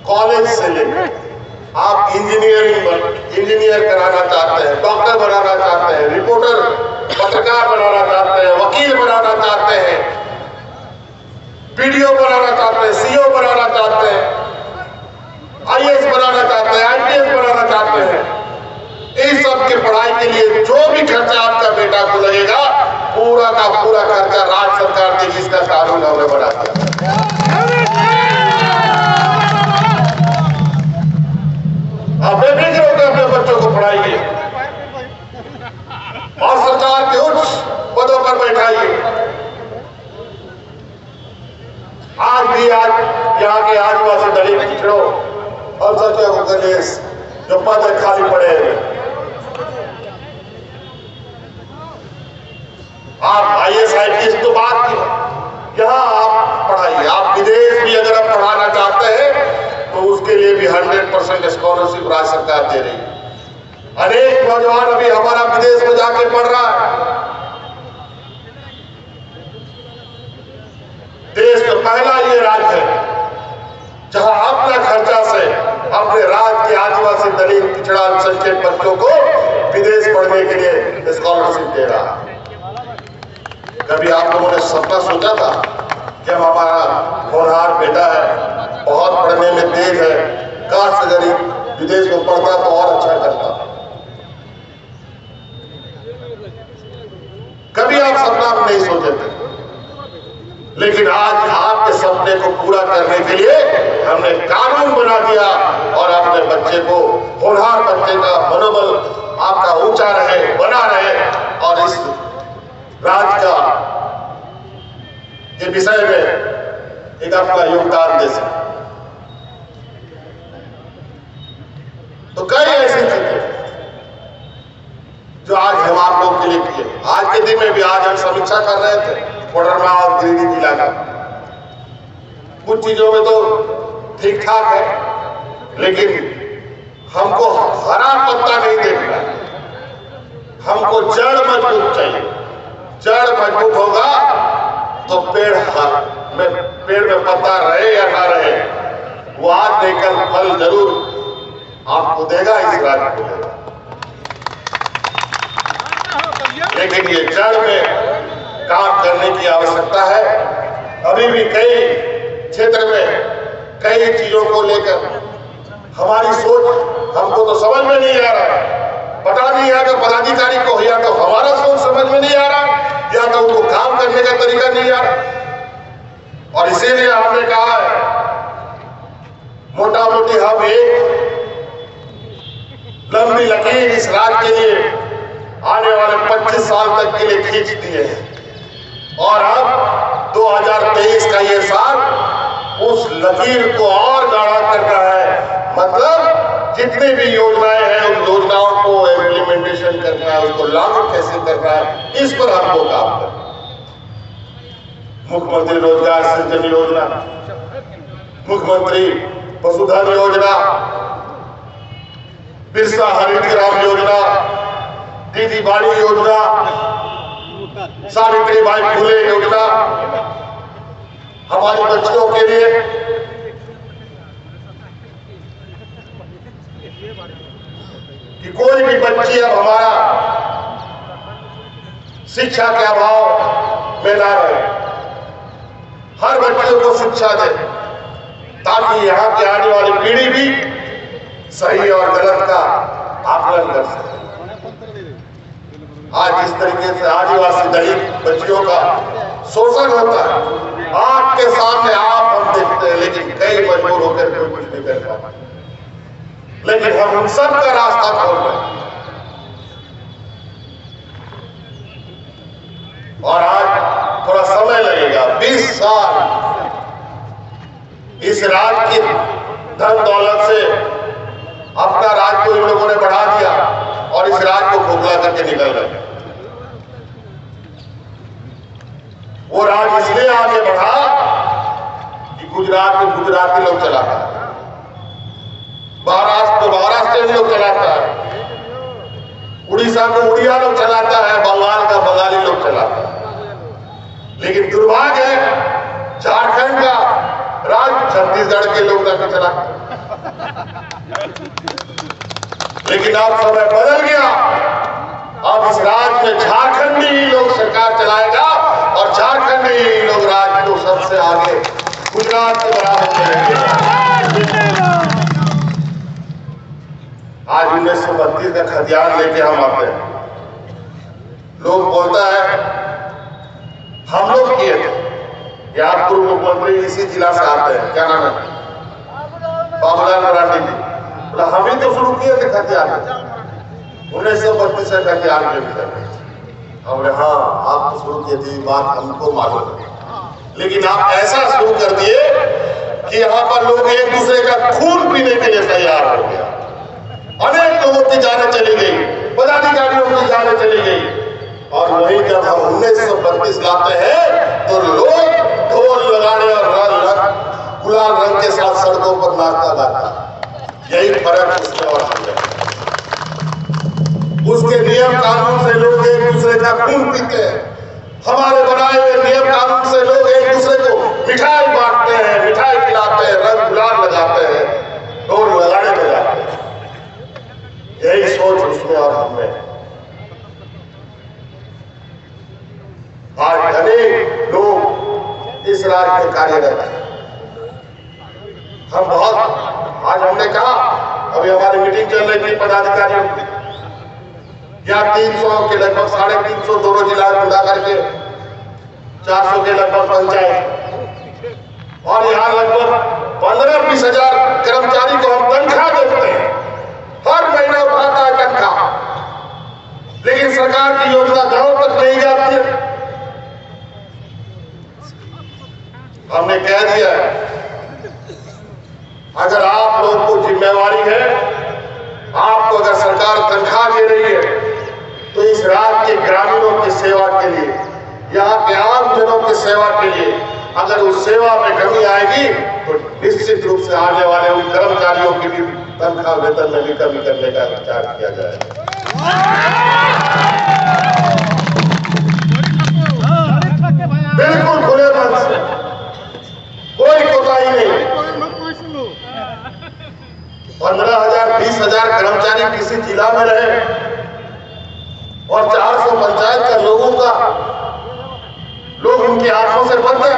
Speaker 1: कॉलेज से लेकर आप इंजीनियर कराना चाहते हैं, डॉक्टर बनाना चाहते हैं, रिपोर्टर पत्रकार बनाना चाहते हैं, वकील बनाना चाहते हैं, PDO बनाना चाहते हैं, CO बनाना चाहते हैं, IAS बनाना चाहते हैं, IPS बनाना चाहते हैं, इस सब की पढ़ाई के लिए जो भी खर्चा आपका बेटा को लगेगा, पूरा का पूरा खर्चा राज्य सरकार देगी। इसका कानून हमने बना दिया। आप बेफिक्र होकर अपने बच्चों को पढ़ाइए और सरकार के उच्च पदों पर बैठाइए। आज भी यहाँ के आदिवासी दलित पिछड़ों अल्पसंख्यकों के लिए जो पद खाली पड़े हैं, आप IAS IPS तो बात की, यहाँ आप पढ़ाइए। आप विदेश भी अगर आप पढ़ाना चाहते हैं तो उसके लिए भी 100% स्कॉलरशिप राज्य सरकार दे रही है। अनेक नौजवान अभी हमारा विदेश में जाके पढ़ रहा है। देश का पहला ये राज्य है जहां अपना खर्चा से अपने राज्य के आदिवासी दलित पिछड़ा अल्पसंख्यक बच्चों को विदेश पढ़ने के लिए स्कॉलरशिप दे रहा है। कभी आप लोगों ने सपना सोचा था कि हम हमारा होनहार बेटा है, बहुत पढ़ने में तेज है, काश अगर विदेश में पढ़ता तो और अच्छा करता? कभी आप सपना नहीं सोचे थे, लेकिन आज आपके सपने को पूरा करने के लिए हमने कानून बना दिया और अपने बच्चे को, होनहार बच्चे का मनोबल आपका ऊंचा रहे, बना रहे और इस राज्य का ये विषय में एक अपना योगदान दे सके। तो कई ऐसी चीजें जो आज हम आप लोग के लिए किए। आज के दिन में भी आज हम समीक्षा कर रहे थे कोडरमा और गिरिडीह जिला का। कुछ चीजों में तो ठीक ठाक है, लेकिन हमको हरा पत्ता नहीं देखना, हमको जड़ मजबूत चाहिए। जड़ मजबूत होगा तो पेड़ में पत्ता रहे या ना रहे, वो आज नहीं कल फल जरूर आपको देगा, इस राज्य को देगा। लेकिन ये जड़ में काम करने की आवश्यकता है। अभी भी कई क्षेत्र में कई चीजों को लेकर हमारी सोच हमको तो समझ में नहीं आ रहा है। पता नहीं है कि पदाधिकारी को या तो हमारा सोच समझ में नहीं आ रहा या तो उनको काम करने का तरीका नहीं आ रहा। और इसीलिए हमने कहा है मोटा मोटी हम एक लंबी लकीर इस राज्य के लिए आने वाले 25 साल तक के लिए खींच दिए हैं। और अब 2023 का ये साल उस लकीर को और गाढ़ा करना है। मतलब जितनी भी योजनाएं हैं उन योजनाओं को इम्प्लीमेंटेशन करना है, उसको लागू कैसे करना है, इस पर हमको काम करना। मुख्यमंत्री रोजगार सृजन योजना, मुख्यमंत्री पशुधन योजना, बिरसा हरित ग्राम योजना, दीदी बाड़ी योजना, सावित्री बाई फुले योजना, हमारे बच्चों के लिए कि कोई भी बच्ची अब हमारा शिक्षा के अभाव में ना रहे, हर बच्चों को शिक्षा दे ताकि यहाँ की आने वाली पीढ़ी भी सही और गलत का आकलन कर सके। आज इस तरीके से आदिवासी दलित बच्चियों का शोषण होता है, आंख के सामने आप हम देखते हैं, लेकिन कई मजबूर होकर कोई कुछ नहीं कर पाते। लेकिन हम उन सब का रास्ता खोल रहे हैं। और आज थोड़ा समय लगेगा, 20 साल इस राज्य की धन दौलत से अपना राज्य को इन लोगों ने बढ़ा दिया और इस राज्य को खोखला करके निकल गए। वो राज्य इसलिए आगे बढ़ा कि गुजरात में गुजराती लोग चलाता है, महाराष्ट्र में महाराष्ट्र लोग चलाता है, उड़ीसा में उड़िया लोग चलाता है, बंगाल का बंगाली लोग चलाता है। लेकिन दुर्भाग्य है झारखंड का राज्य छत्तीसगढ़ के लोग जाकर चलाते हैं। लेकिन अब समय बदल गया, अब इस राज्य में झारखंडी लोग सरकार चलाएगा और झारखंडी लोग राज्य को सबसे आगे गुजरात के बराबर करेंगे। आज 1932 का खतियान लेके हम आते हैं। लोग बोलता है हम लोग किए थे, या पूर्व मुख्यमंत्री इसी जिला से आते हैं, क्या नाम है, बाबूलाल मरांडी जी, हम ही तो शुरू किए थे खतियान 1932 से खतियान के भीतर। हमने हाँ आप तो शुरू किए थे, बात हमको मालूम है, लेकिन आप ऐसा शुरू कर दिए कि यहाँ पर लोग एक दूसरे का खून पीने के लिए तैयार हो गया। अनेक लोगों की जानें चली गई, पदाधिकारियों की जानें चली गई। और वही जब हम 1932 लाते हैं तो लोग ढोल लगाने और गुलाल रंग के साथ सड़कों पर नाचता गाता। यही फर्क उसमें और उसके नियम कानून से लोग एक दूसरे का खून पीते हैं। हमारे बनाए हुए नियम कानून से लोग एक दूसरे को मिठाई बांटते हैं, मिठाई खिलाते हैं, रंग गुलाल लगाते हैं, ढोल लगाने में जाते हैं। यही सोच उसमें और हमें। आज अनेक लोग इस राज्य में कार्यरत हैं। हम बहुत, आज हमने कहा, अभी हमारी मीटिंग चल रही थी पदाधिकारियों की, या 300 के लगभग 350 दोनों जिला में मिला करके 400 के लगभग पंचायत, और यहाँ लगभग 15-20 हजार कर्मचारी को हम तनख्वाह देते हैं, हर महीना उठाता है तनख्वाह, लेकिन सरकार की योजना गांव तक नहीं जाती है। हमने कह दिया अगर आप लोग को जिम्मेवारी है, आपको अगर सरकार तनख्वाह दे रही है तो इस राज्य के ग्रामीणों की सेवा के लिए, यहाँ के आम जनों की सेवा के लिए अगर उस सेवा में कमी आएगी तो निश्चित रूप से आने वाले उन कर्मचारियों की भी तनख्वाह वेतन में भी कमी करने का विचार किया जाएगा। बिल्कुल खुले मन से, कोई कोताही नहीं। 15,000 20,000 कर्मचारी किसी जिला में रहे और 400 वो पंचायत का लोगों का लोग उनकी आंखों से बंद है,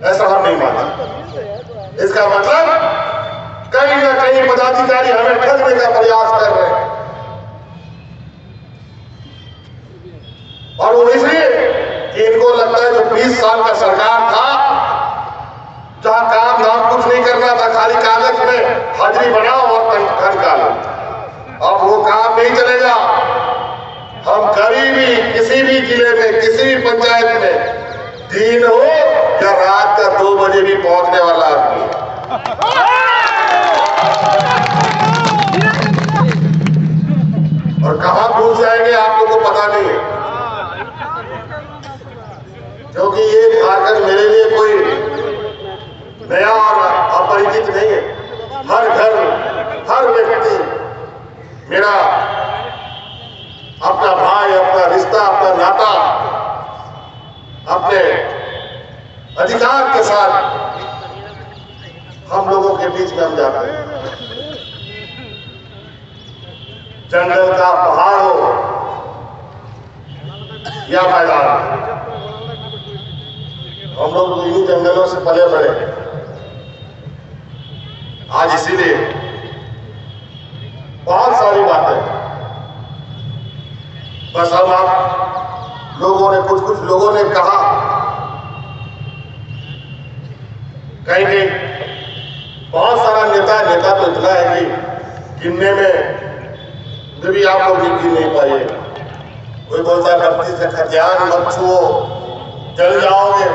Speaker 1: ऐसा हम नहीं मानते। इसका मतलब कहीं ना कहीं पदाधिकारी हमें ठगने का प्रयास कर रहे हैं, और वो इसलिए कि इनको लगता है जो 20 साल का सरकार था, जहां काम धाम कुछ नहीं करना था, खाली कागज में हाजिरी बनाओ और तनख्वाह निकालो, अब वो काम नहीं चलेगा। हम कभी भी किसी भी जिले में किसी भी पंचायत में दिन हो या रात का 2 बजे भी पहुंचने वाला आदमी, और कहां घुस जाएंगे आप लोगों को पता नहीं है, क्योंकि ये झारखंड मेरे लिए कोई नया और अपरिचित नहीं है। हर घर, हर व्यक्ति मेरा अपना भाई, अपना रिश्ता, अपना नाता, अपने अधिकार के साथ हम लोगों के बीच में हम जाते हैं। जंगल का पहाड़ हो या मैदान, हम लोग इन्हीं जंगलों से पले बड़े। आज इसीलिए बहुत सारी बातें बस अब आप लोगों ने कुछ लोगों ने कहा, कहीं बहुत सारा नेता तो इतना है कि गिनने में भी आप लोग गिन नहीं पाइए। कोई बोलता है बत्ती से खतियान मत छुओ, जल जाओगे,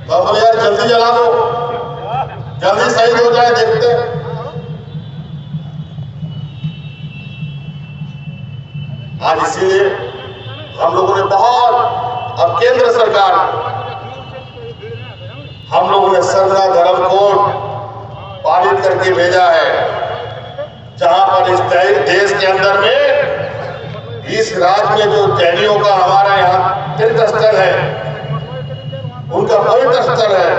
Speaker 1: तो हम यार जल्दी जला दो, जल्दी शहीद हो जाए, देखते हैं। आज इसीलिए हम लोगों ने बहुत, अब केंद्र सरकार, हम लोगों ने सरना धर्म कोड पारित करके भेजा है, जहां पर इस देश के अंदर में, इस राज्य में जो जैनियों का हमारा यहाँ तीर्थ स्थल है, उनका पवित्र स्थल है,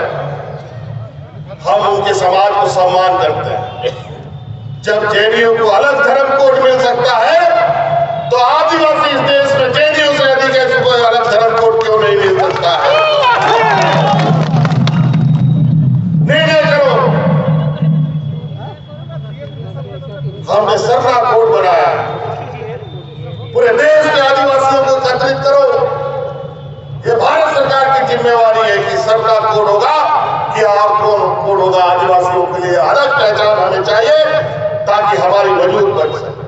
Speaker 1: हम उनके समाज को सम्मान करते हैं। जब जैनियों को अलग धर्म कोड मिल सकता है, तो आदिवासी इस देश में जैनियों से अधिक है, कोई अलग धर्म कोड क्यों नहीं मिल सकता है? निर्णय करो। हमने सरना कोड बनाया, पूरे देश में आदिवासियों को एकत्रित करो। ये भारत सरकार की जिम्मेवारी है कि सरना कोड होगा कि और कौन कोड होगा, आदिवासियों के लिए अलग पहचान होनी चाहिए ताकि हमारी वजूद बच सके।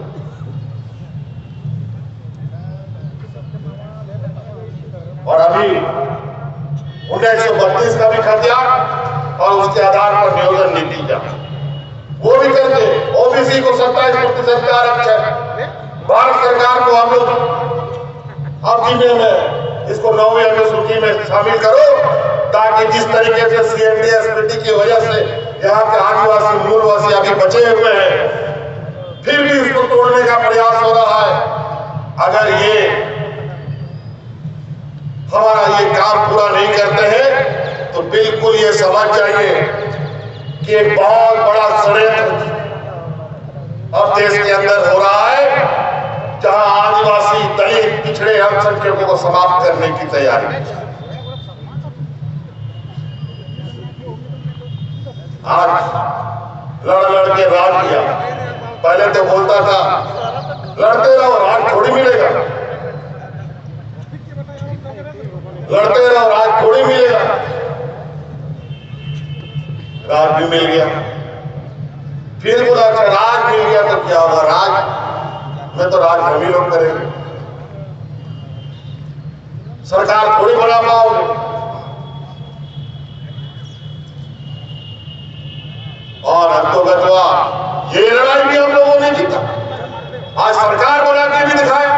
Speaker 1: और अभी 1932 का भी खतियान और उसके आधार पर नियोजन नीति का वो भी करके ओबीसी को 27% का आरक्षण, भारत सरकार को हम लोग अब जिले में इसको 9वीं अनुसूची में शामिल करो, ताकि जिस तरीके से CNDS-SPT की वजह से यहाँ के आदिवासी मूलवासी अभी बचे हुए हैं, फिर भी इसको तोड़ने का प्रयास हो रहा है। अगर ये हमारा ये काम पूरा नहीं करते हैं तो बिल्कुल ये समझ जाइए कि एक बहुत बड़ा षड्यंत्र अब देश के अंदर हो रहा है, जहां आदिवासी, दलित, पिछड़े अल्पसंख्यकों को समाप्त करने की तैयारी। आज लड़ के राज किया, पहले तो बोलता था लड़ते रहो, राज थोड़ी मिलेगा, लड़ते रहो, राज थोड़ी मिलेगा। राज भी मिल गया, फिर बोला अच्छा राज मिल गया तो क्या होगा, राज में तो राज हम ही लोग करेंगे, सरकार थोड़ी बना पाओगे। और अब तो बचवा ये लड़ाई भी हम लोगों ने जीता, आज सरकार बना के भी दिखाया।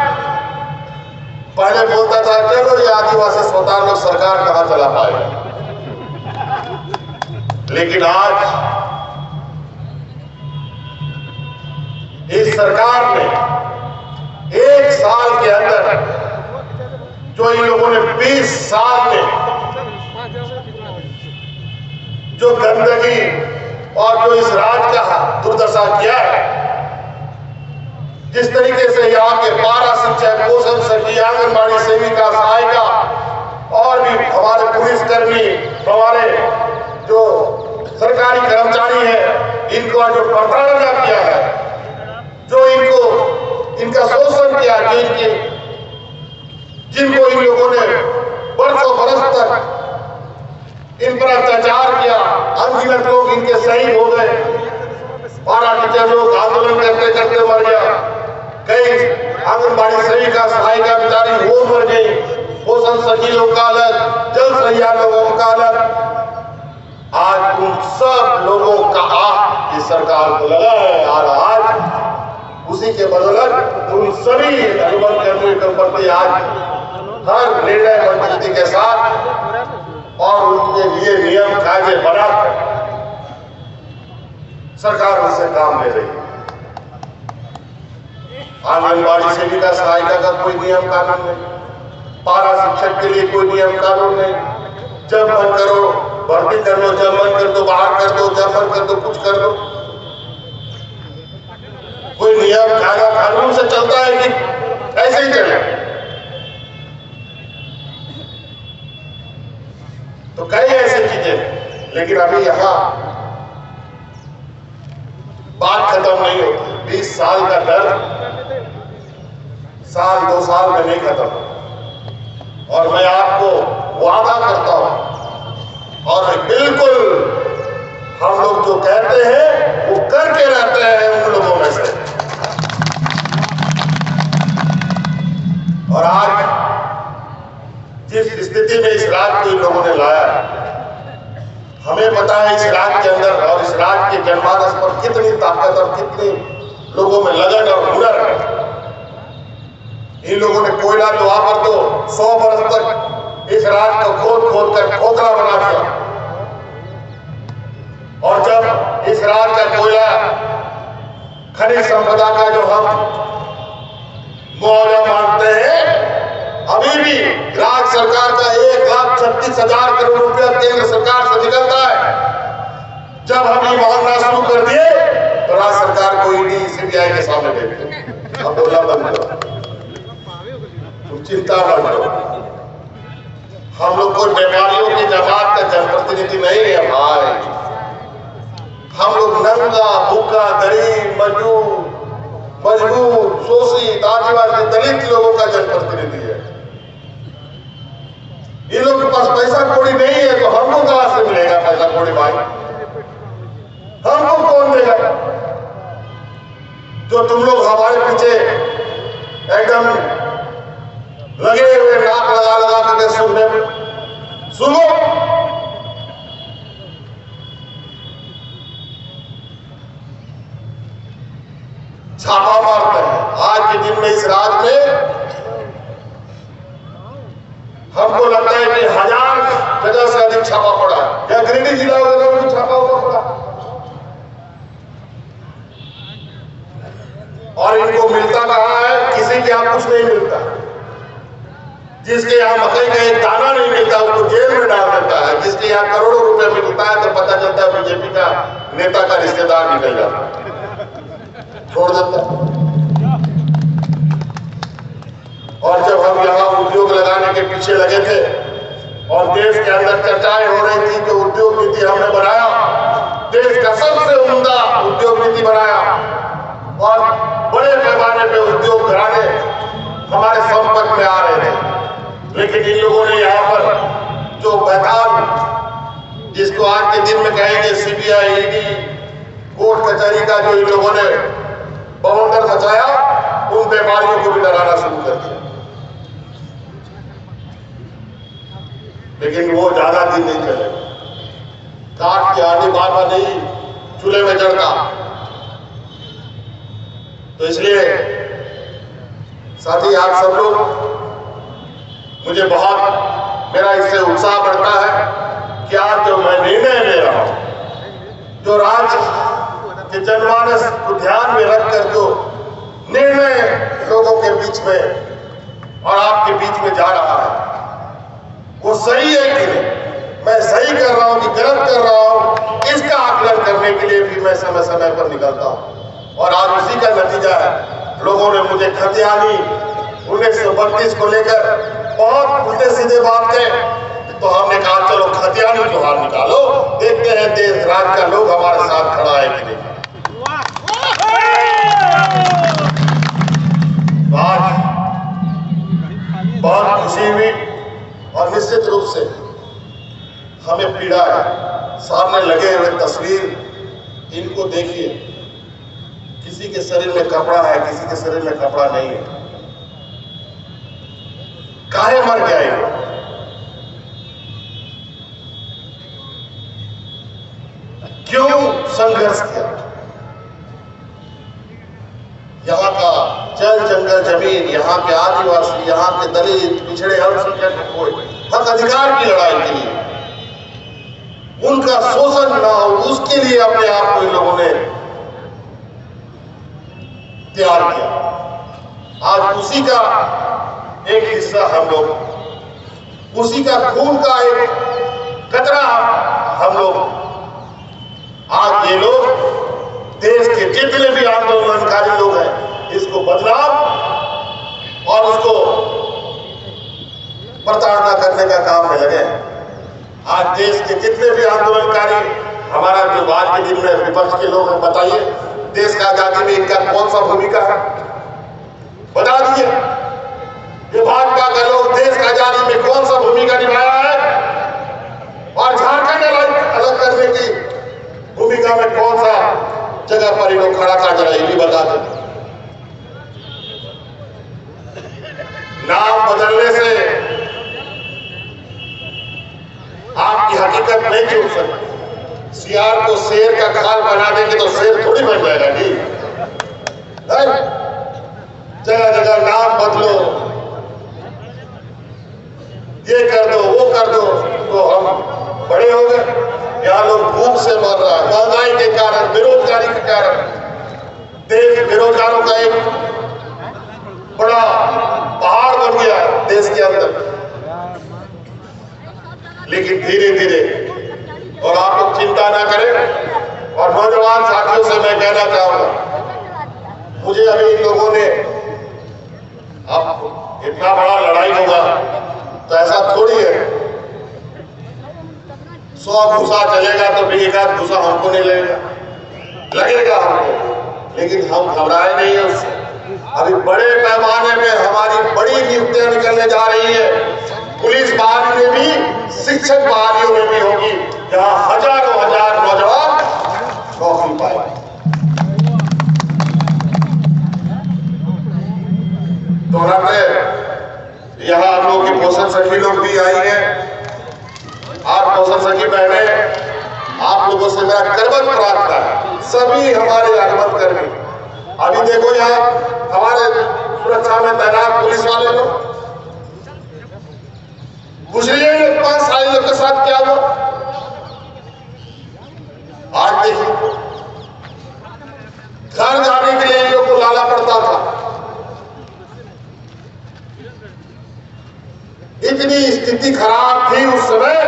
Speaker 1: पहले बोलता था चलो ये आदिवासी स्वतंत्र लोग सरकार कहां चला पाएगा, लेकिन आज इस सरकार ने 1 साल के अंदर जो इन लोगों ने 20 साल में जो गंदगी और जो इस राज्य का दुर्दशा किया है, जिस तरीके से यहाँ के पारा शिक्षक, पोषण सखी, आंगनबाड़ी सेविका, सहायिका और भी हमारे पुलिसकर्मी, हमारे जो सरकारी कर्मचारी हैं, इनको जो प्रताड़ना किया है, जो इनका शोषण किया, जिनको इन लोगों ने बरसों बरस तक इन पर अत्याचार किया, अनगिनत लोग इनके शहीद हो गए, पारा टीचर लोग आंदोलन करते करते मर गया, कई आंगनबाड़ी सेविका, सहायिका बेचारी वो मर गई, पोषण सखी लोग का अलग, जल सहिया लोगों का अलग। आज उन सब लोगों का आह इस सरकार को लगा है और आज उसी के बदौलत उन सभी अनुबंध कर्मियों के प्रति आज हर निर्णय मजबूती के साथ और उनके लिए नियम कायदे बनाकर सरकार उससे काम ले रही है। आंगनबाड़ी सेविका, सहायिका का कोई नियम कानून नहीं, पारा शिक्षक के लिए कोई नियम कानून नहीं, जब मन करो भर्ती कर लो, जब मन कर दो बाहर कर दो, जब मन कर दो कुछ कर दो। कोई नियम कायदा कानून से चलता है कि ऐसे ही चले? तो कई ऐसी चीजें, लेकिन अभी यहाँ बात खत्म नहीं होती। 20 साल का डर साल 2 साल में नहीं खत्म। और मैं आपको वादा करता हूं और बिल्कुल हम लोग जो कहते हैं वो करके रहते हैं उन लोगों में से। और आज जिस स्थिति में इस राज्य को इन लोगों ने लाया, हमें पता है इस राज्य के अंदर और इस राज्य के जनमानस पर कितनी ताकत और कितनी लोगों में लगन और हुनर है। इन लोगों ने कोयला तो वहां पर तो 100 बरस तक इस राज्य को खोद खोद कर खोखला बना दिया, और जब इस राज्य का कोयला खनिज संपदा का जो हम मुआवजा मांगते हैं, अभी भी राज्य सरकार का 1,36,000 करोड़ रुपया केंद्र सरकार से निकलता है। जब हम ये मांगना शुरू कर दिए तो राज्य सरकार को ईडी सीबीआई के सामने भेज दिया। अब बोला बंद करो, तुम चिंता मत करो, हम लोग कोई व्यापारियों की जमात का जनप्रतिनिधि नहीं है भाई। हम लोग नंगा भूखा गरीब मजबूर शोषित आदिवासी दलित लोगों का जनप्रतिनिधि है। इन लोगों के पास पैसा कौड़ी नहीं है तो हमको कहां से मिलेगा पैसा कौड़ी भाई? हमको कौन देगा? जो तुम लोग हमारे पीछे एकदम लगे हुए नाक लगा लगा करके सुनने में, सुनो छापा मारते हैं। आज के दिन में इस राज्य में हमको लगता है कि 1000 जगह से अधिक छापा पड़ा है, या गिरिडीह जिला वगैरह में छापा हुआ पड़ा। और इनको मिलता कहां है? किसी के यहाँ कुछ नहीं मिलता। जिसके यहाँ मकई का एक दाना नहीं मिलता उसको जेल में डाल देता है। जिसके यहाँ करोड़ों रुपए मिलता है तो पता चलता है बीजेपी का नेता का रिश्तेदार निकल जाता है, छोड़ देता है। और जब हम यहाँ उद्योग लगाने के पीछे लगे थे और देश के अंदर चर्चाएं हो रही थी कि उद्योग नीति हमने बनाया, देश का सबसे उम्दा उद्योग नीति बनाया और बड़े पैमाने पे उद्योग घराने हमारे संपर्क में आ रहे थे। लेकिन इन लोगों ने यहाँ पर जो बेताब, जिसको आज के दिन में कहेंगे सीबीआई, ईडी, कोर्ट कचहरी का जो इन लोगों ने बवंडर मचाया, उन व्यापारियों को भी डराना शुरू कर दिया। लेकिन वो ज्यादा दिन नहीं चले। काट के आने बार नहीं चूल्हे में जड़ता। तो इसलिए साथी आप सब लोग, मुझे बहुत मेरा इससे उत्साह बढ़ता है कि आज जो मैं निर्णय ले रहा हूं, जो राज्य के जनमानस को ध्यान में रखकर जो निर्णय लोगों के बीच में और आपके बीच में जा रहा है, वो सही है कि नहीं, मैं सही कर रहा हूं कि गलत कर रहा हूं, इसका आकलन करने के लिए भी मैं समय समय पर निकलता हूं। और आज उसी का नतीजा है लोगों ने मुझे खतियानी 1932 को लेकर बहुत उल्टे सीधे बात कहे, तो हमने कहा चलो खतियानी त्योहार निकालो, देखते हैं देश राज्य का लोग हमारे साथ खड़ा है कि नहीं। आज बहुत खुशी हुई और निश्चित रूप से हमें पीड़ा है। सामने लगे हुए तस्वीर इनको देखिए, किसी के शरीर में कपड़ा है, किसी के शरीर में कपड़ा नहीं है। काहे मर गया ये? क्यों संघर्ष किया? यहाँ का जल जंगल जमीन, यहाँ के आदिवासी, यहाँ के दलित पिछड़े अल्पसंख्यक कोई हक अधिकार की लड़ाई के लिए, उनका शोषण ना हो उसके लिए अपने आप को इन लोगों ने तैयार किया। आज उसी का एक हिस्सा हम लोग, उसी का खून का एक कतरा हम लोग, आज ये लोग देश के जितने भी आंदोलनकारी लोग हैं इसको बदनाम और उसको प्रताड़ना करने का काम में लगे। आज देश के जितने भी आंदोलनकारी, हमारा जो आज के दिन में विपक्ष के लोग हैं, बताइए देश का आजादी में इनका कौन सा भूमिका है? बता दीजिए। ये भाजपा का लोग देश का आजादी में कौन सा भूमिका निभाया है और झारखंड अलग करने की भूमिका में कौन सा जगह पर ये लोग खड़ा था, जरा ये भी बता दें। नाम बदलने से आपकी हकीकत नहीं छूट सकती। सियार को शेर का खाल बना देंगे तो शेर थोड़ी बन जाएगा जी। जगह जगह नाम बदलो, ये कर दो वो कर दो, तो हम बड़े हो गए। यहाँ लोग भूख से मर रहा है, महंगाई के कारण, बेरोजगारी के कारण। देश बेरोजगारों का एक बड़ा पहाड़ बन गया देश के अंदर। लेकिन धीरे धीरे, और आप लोग चिंता ना करें, और नौजवान साथियों से मैं कहना चाहूंगा, मुझे अभी इन लोगों ने, अब इतना बड़ा लड़ाई होगा तो ऐसा थोड़ी है 100 घुसा चलेगा तो भी एक आध घुसा हमको नहीं लगेगा हमको, लेकिन हम घबराए नहीं है उससे। अभी बड़े पैमाने में हमारी बड़ी नियुक्तियां निकलने जा रही है। पुलिस बहाली में भी, शिक्षक बहालियों में भी होगी, जहां हजारों हजार नौजवान नौकरी पाएंगे। तो हमने यहाँ हम लोग की पोषण सखी लोग भी आई हैं। आप पोषण सखी बहने, आप लोगों से मेरा करबद्ध प्रार्थना है, सभी हमारे अनुमत कर्मी, अभी देखो यहाँ हमारे सुरक्षा में तैनात पुलिस वाले लोग, गुजरिए 5 साल लोग के साथ क्या हुआ आज देखिए। घर जाने के लिए इन लोग को लाना पड़ता था। इतनी स्थिति खराब थी उस समय,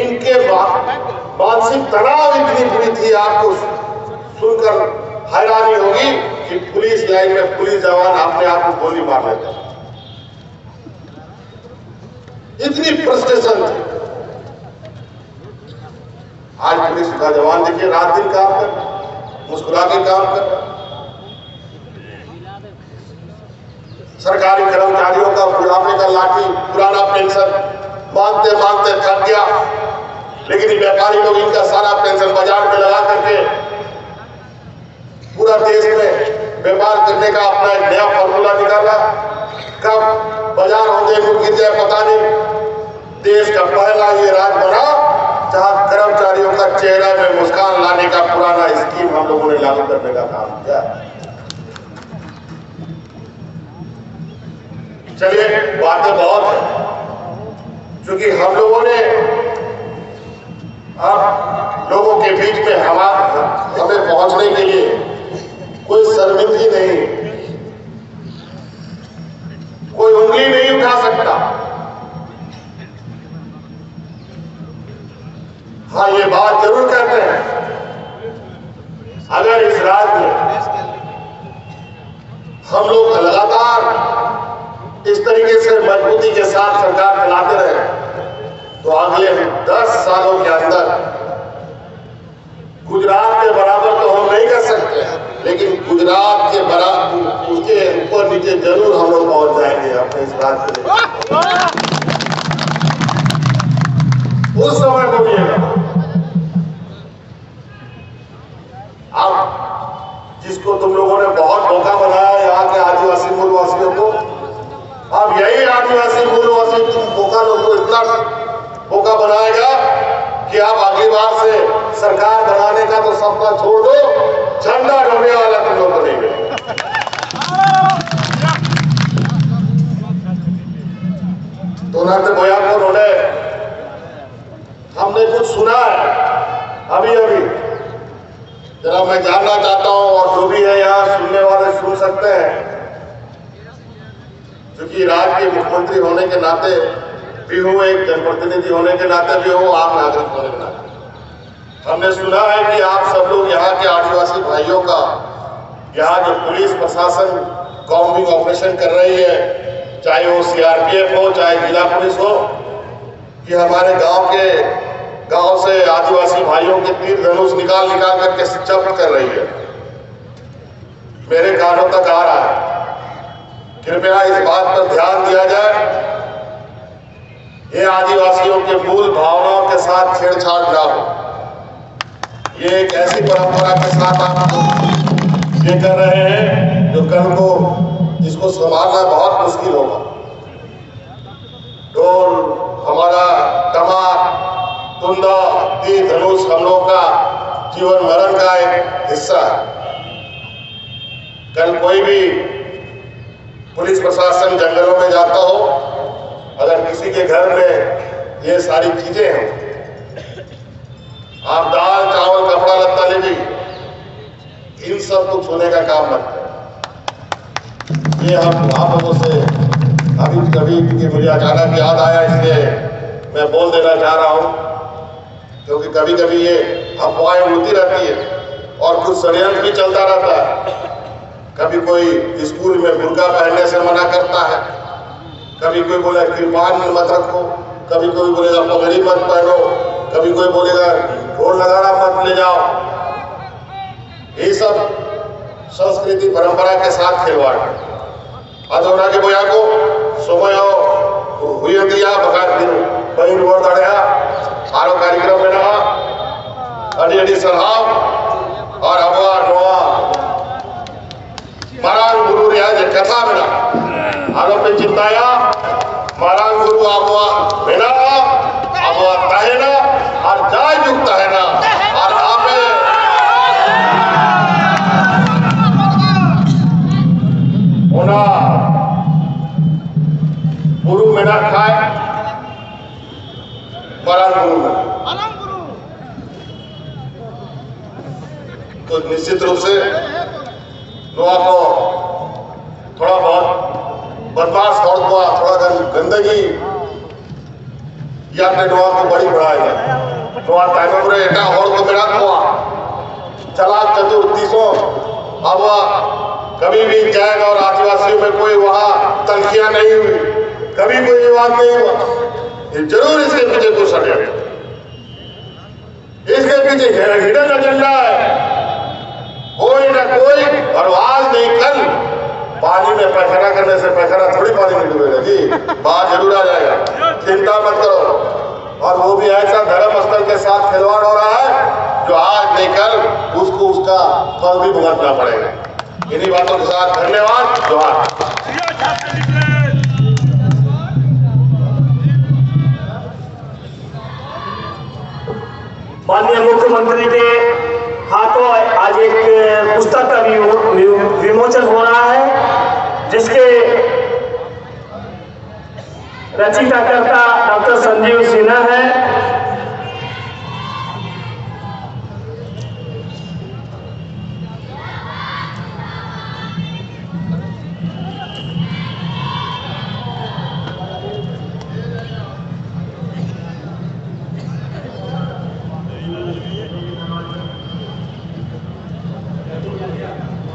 Speaker 1: इनके मानसिक तनाव इतनी बुरी थी, आपको सुनकर हैरानी होगी कि पुलिस लाइन में पुलिस जवान अपने आप को गोली मार लेते हैं। इतनी फ्रस्ट्रेशन थी। आज पुलिस का जवान देखिए रात दिन काम कर, मुस्कुरा के काम कर। सरकारी कर्मचारियों का बुढ़ापे का लाठी, पुराना पेंशन मांगते मांगते थक गया, लेकिन व्यापारी लोग इनका सारा पेंशन बाजार में लगा करके पूरा देश में व्यापार करने का अपना एक नया फॉर्मूला निकाला। कब बाजार होने को गिर जाए पता नहीं। देश का पहला ये राज्य बना जहां कर्मचारियों का चेहरा में मुस्कान लाने का पुराना स्कीम हम लोगों ने लागू करने का काम किया। चलिए, बातें बहुत है, क्योंकि हम लोगों ने अब लोगों के बीच में हमें पहुंचने के लिए कोई शर्मिंदगी नहीं, कोई उंगली नहीं उठा सकता। हाँ, ये बात जरूर कहते हैं, अगर इस राज्य में हम लोग लगातार इस तरीके से मजबूती के साथ सरकार चलाते रहे तो अगले 10 सालों के अंदर गुजरात के बराबर तो हम नहीं कर सकते, लेकिन गुजरात के बराबर उसके ऊपर नीचे जरूर हम लोग पहुंच जाएंगे अपने इस बात के लिए। उस समय को भी अब जिसको तुम लोगों ने बहुत धोखा बनाया यहाँ के आदिवासी मूलवासियों को, अब यही आदिवासी मूलवासी तुम धोखा लोगों को इतना धोखा बनाएगा कि आप अगली बार से सरकार बनाने का तो सपना छोड़ दो, झंडा ढोने वाला तुम लोग को नहीं मिलेगा। तो नाते भैया को उन्होंने हमने कुछ सुना है अभी जरा मैं जानना चाहता हूं, और जो भी है यहाँ सुनने वाले सुन सकते हैं, क्योंकि राज्य के मुख्यमंत्री होने के नाते भी हो, एक जनप्रतिनिधि होने के नाते भी हो, आम नागरिक होने के नाते हमने सुना है कि आप सब लोग यहाँ के आदिवासी भाइयों का यहाँ जो पुलिस प्रशासन कॉम्बिंग ऑपरेशन कर रही है, चाहे वो सीआरपीएफ हो चाहे जिला पुलिस हो, कि हमारे गांव से आदिवासी भाइयों के तीर धनुष निकाल करके जब्त कर रही है। मेरे कानों तक आ रहा है, कृपया इस बात पर ध्यान दिया जाए। ये आदिवासियों के मूल भावनाओं के साथ छेड़छाड़ ना हो। ये एक ऐसी परंपरा के साथ आप ये कर रहे हैं जो कल को इसको संभालना बहुत मुश्किल होगा। ढोल हमारा कमार कुंदा तीर धनुष हम लोग का जीवन मरण का एक हिस्सा है। कल कोई भी पुलिस प्रशासन जंगलों में जाता हो, अगर किसी के घर में ये सारी चीजें हैं, आप दाल चावल कपड़ा लत्ता लेके इन सब को छूने का काम मत करें। ये हम आप लोगों से अभी कभी कि मुझे अचानक याद आया, इसलिए मैं बोल देना चाह रहा हूं, क्योंकि कभी कभी ये अफवाहें उड़ती रहती है और कुछ षड्यंत्र भी चलता रहता है। कभी कोई स्कूल में बुर्का पहनने से मना करता है, कभी कोई बोला कृपान मत रखो, कभी कोई बोलेगा पगड़ी मत पहनो, कभी कोई बोलेगा ढोल नगाड़ा मत ले जाओ। ये सब संस्कृति परंपरा के साथ खिलवाड़ है। अधोना के बोया को समय हुई दिया बकार दिन बहिन वो दड़िया आरो कार्यक्रम में रहा अड़ी अड़ी सलाम और अबवा नोआ महाराज गुरु रिया जे कथा में रहा आरो पे चिंताया महाराज गुरु अबवा बिना अबवा ताहेना और जाय युक्त है ना और आपे होना गुरु में ना खाए तो निश्चित रूप से नोआ को थोड़ा बहुत बदमाश और थोड़ा गंदगी या अपने नोआ को बड़ी बढ़ाएगा। नोआ ताइमरे एटा और को मेरा नोआ चला चतुर तीसों अब कभी भी जाएगा और आदिवासियों में कोई वहां तनखियां नहीं हुई, कभी कोई विवाद नहीं हुआ। जरूर इसके पीछे कुछ षड्यंत्र, इसके पीछे हिडन एजेंडा है, कोई ना कोई। और आज नहीं कल पानी में पैखाना करने से पैखाना थोड़ी पानी में डूबेगा जी, बाहर जरूर आ जाएगा, चिंता मत करो। और वो भी ऐसा धर्म स्थल के साथ खिलवाड़ हो रहा है जो आज नहीं कल उसको उसका फल भी भुगतना पड़ेगा। इन्हीं बातों के साथ धन्यवाद, जोहार।
Speaker 2: माननीय मुख्यमंत्री के हाथों आज एक पुस्तक का विमोचन हो रहा है, जिसके रचयिताकर्ता डॉक्टर संजीव सिन्हा है।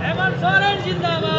Speaker 3: हेमंत सोरेन जिंदाबाद।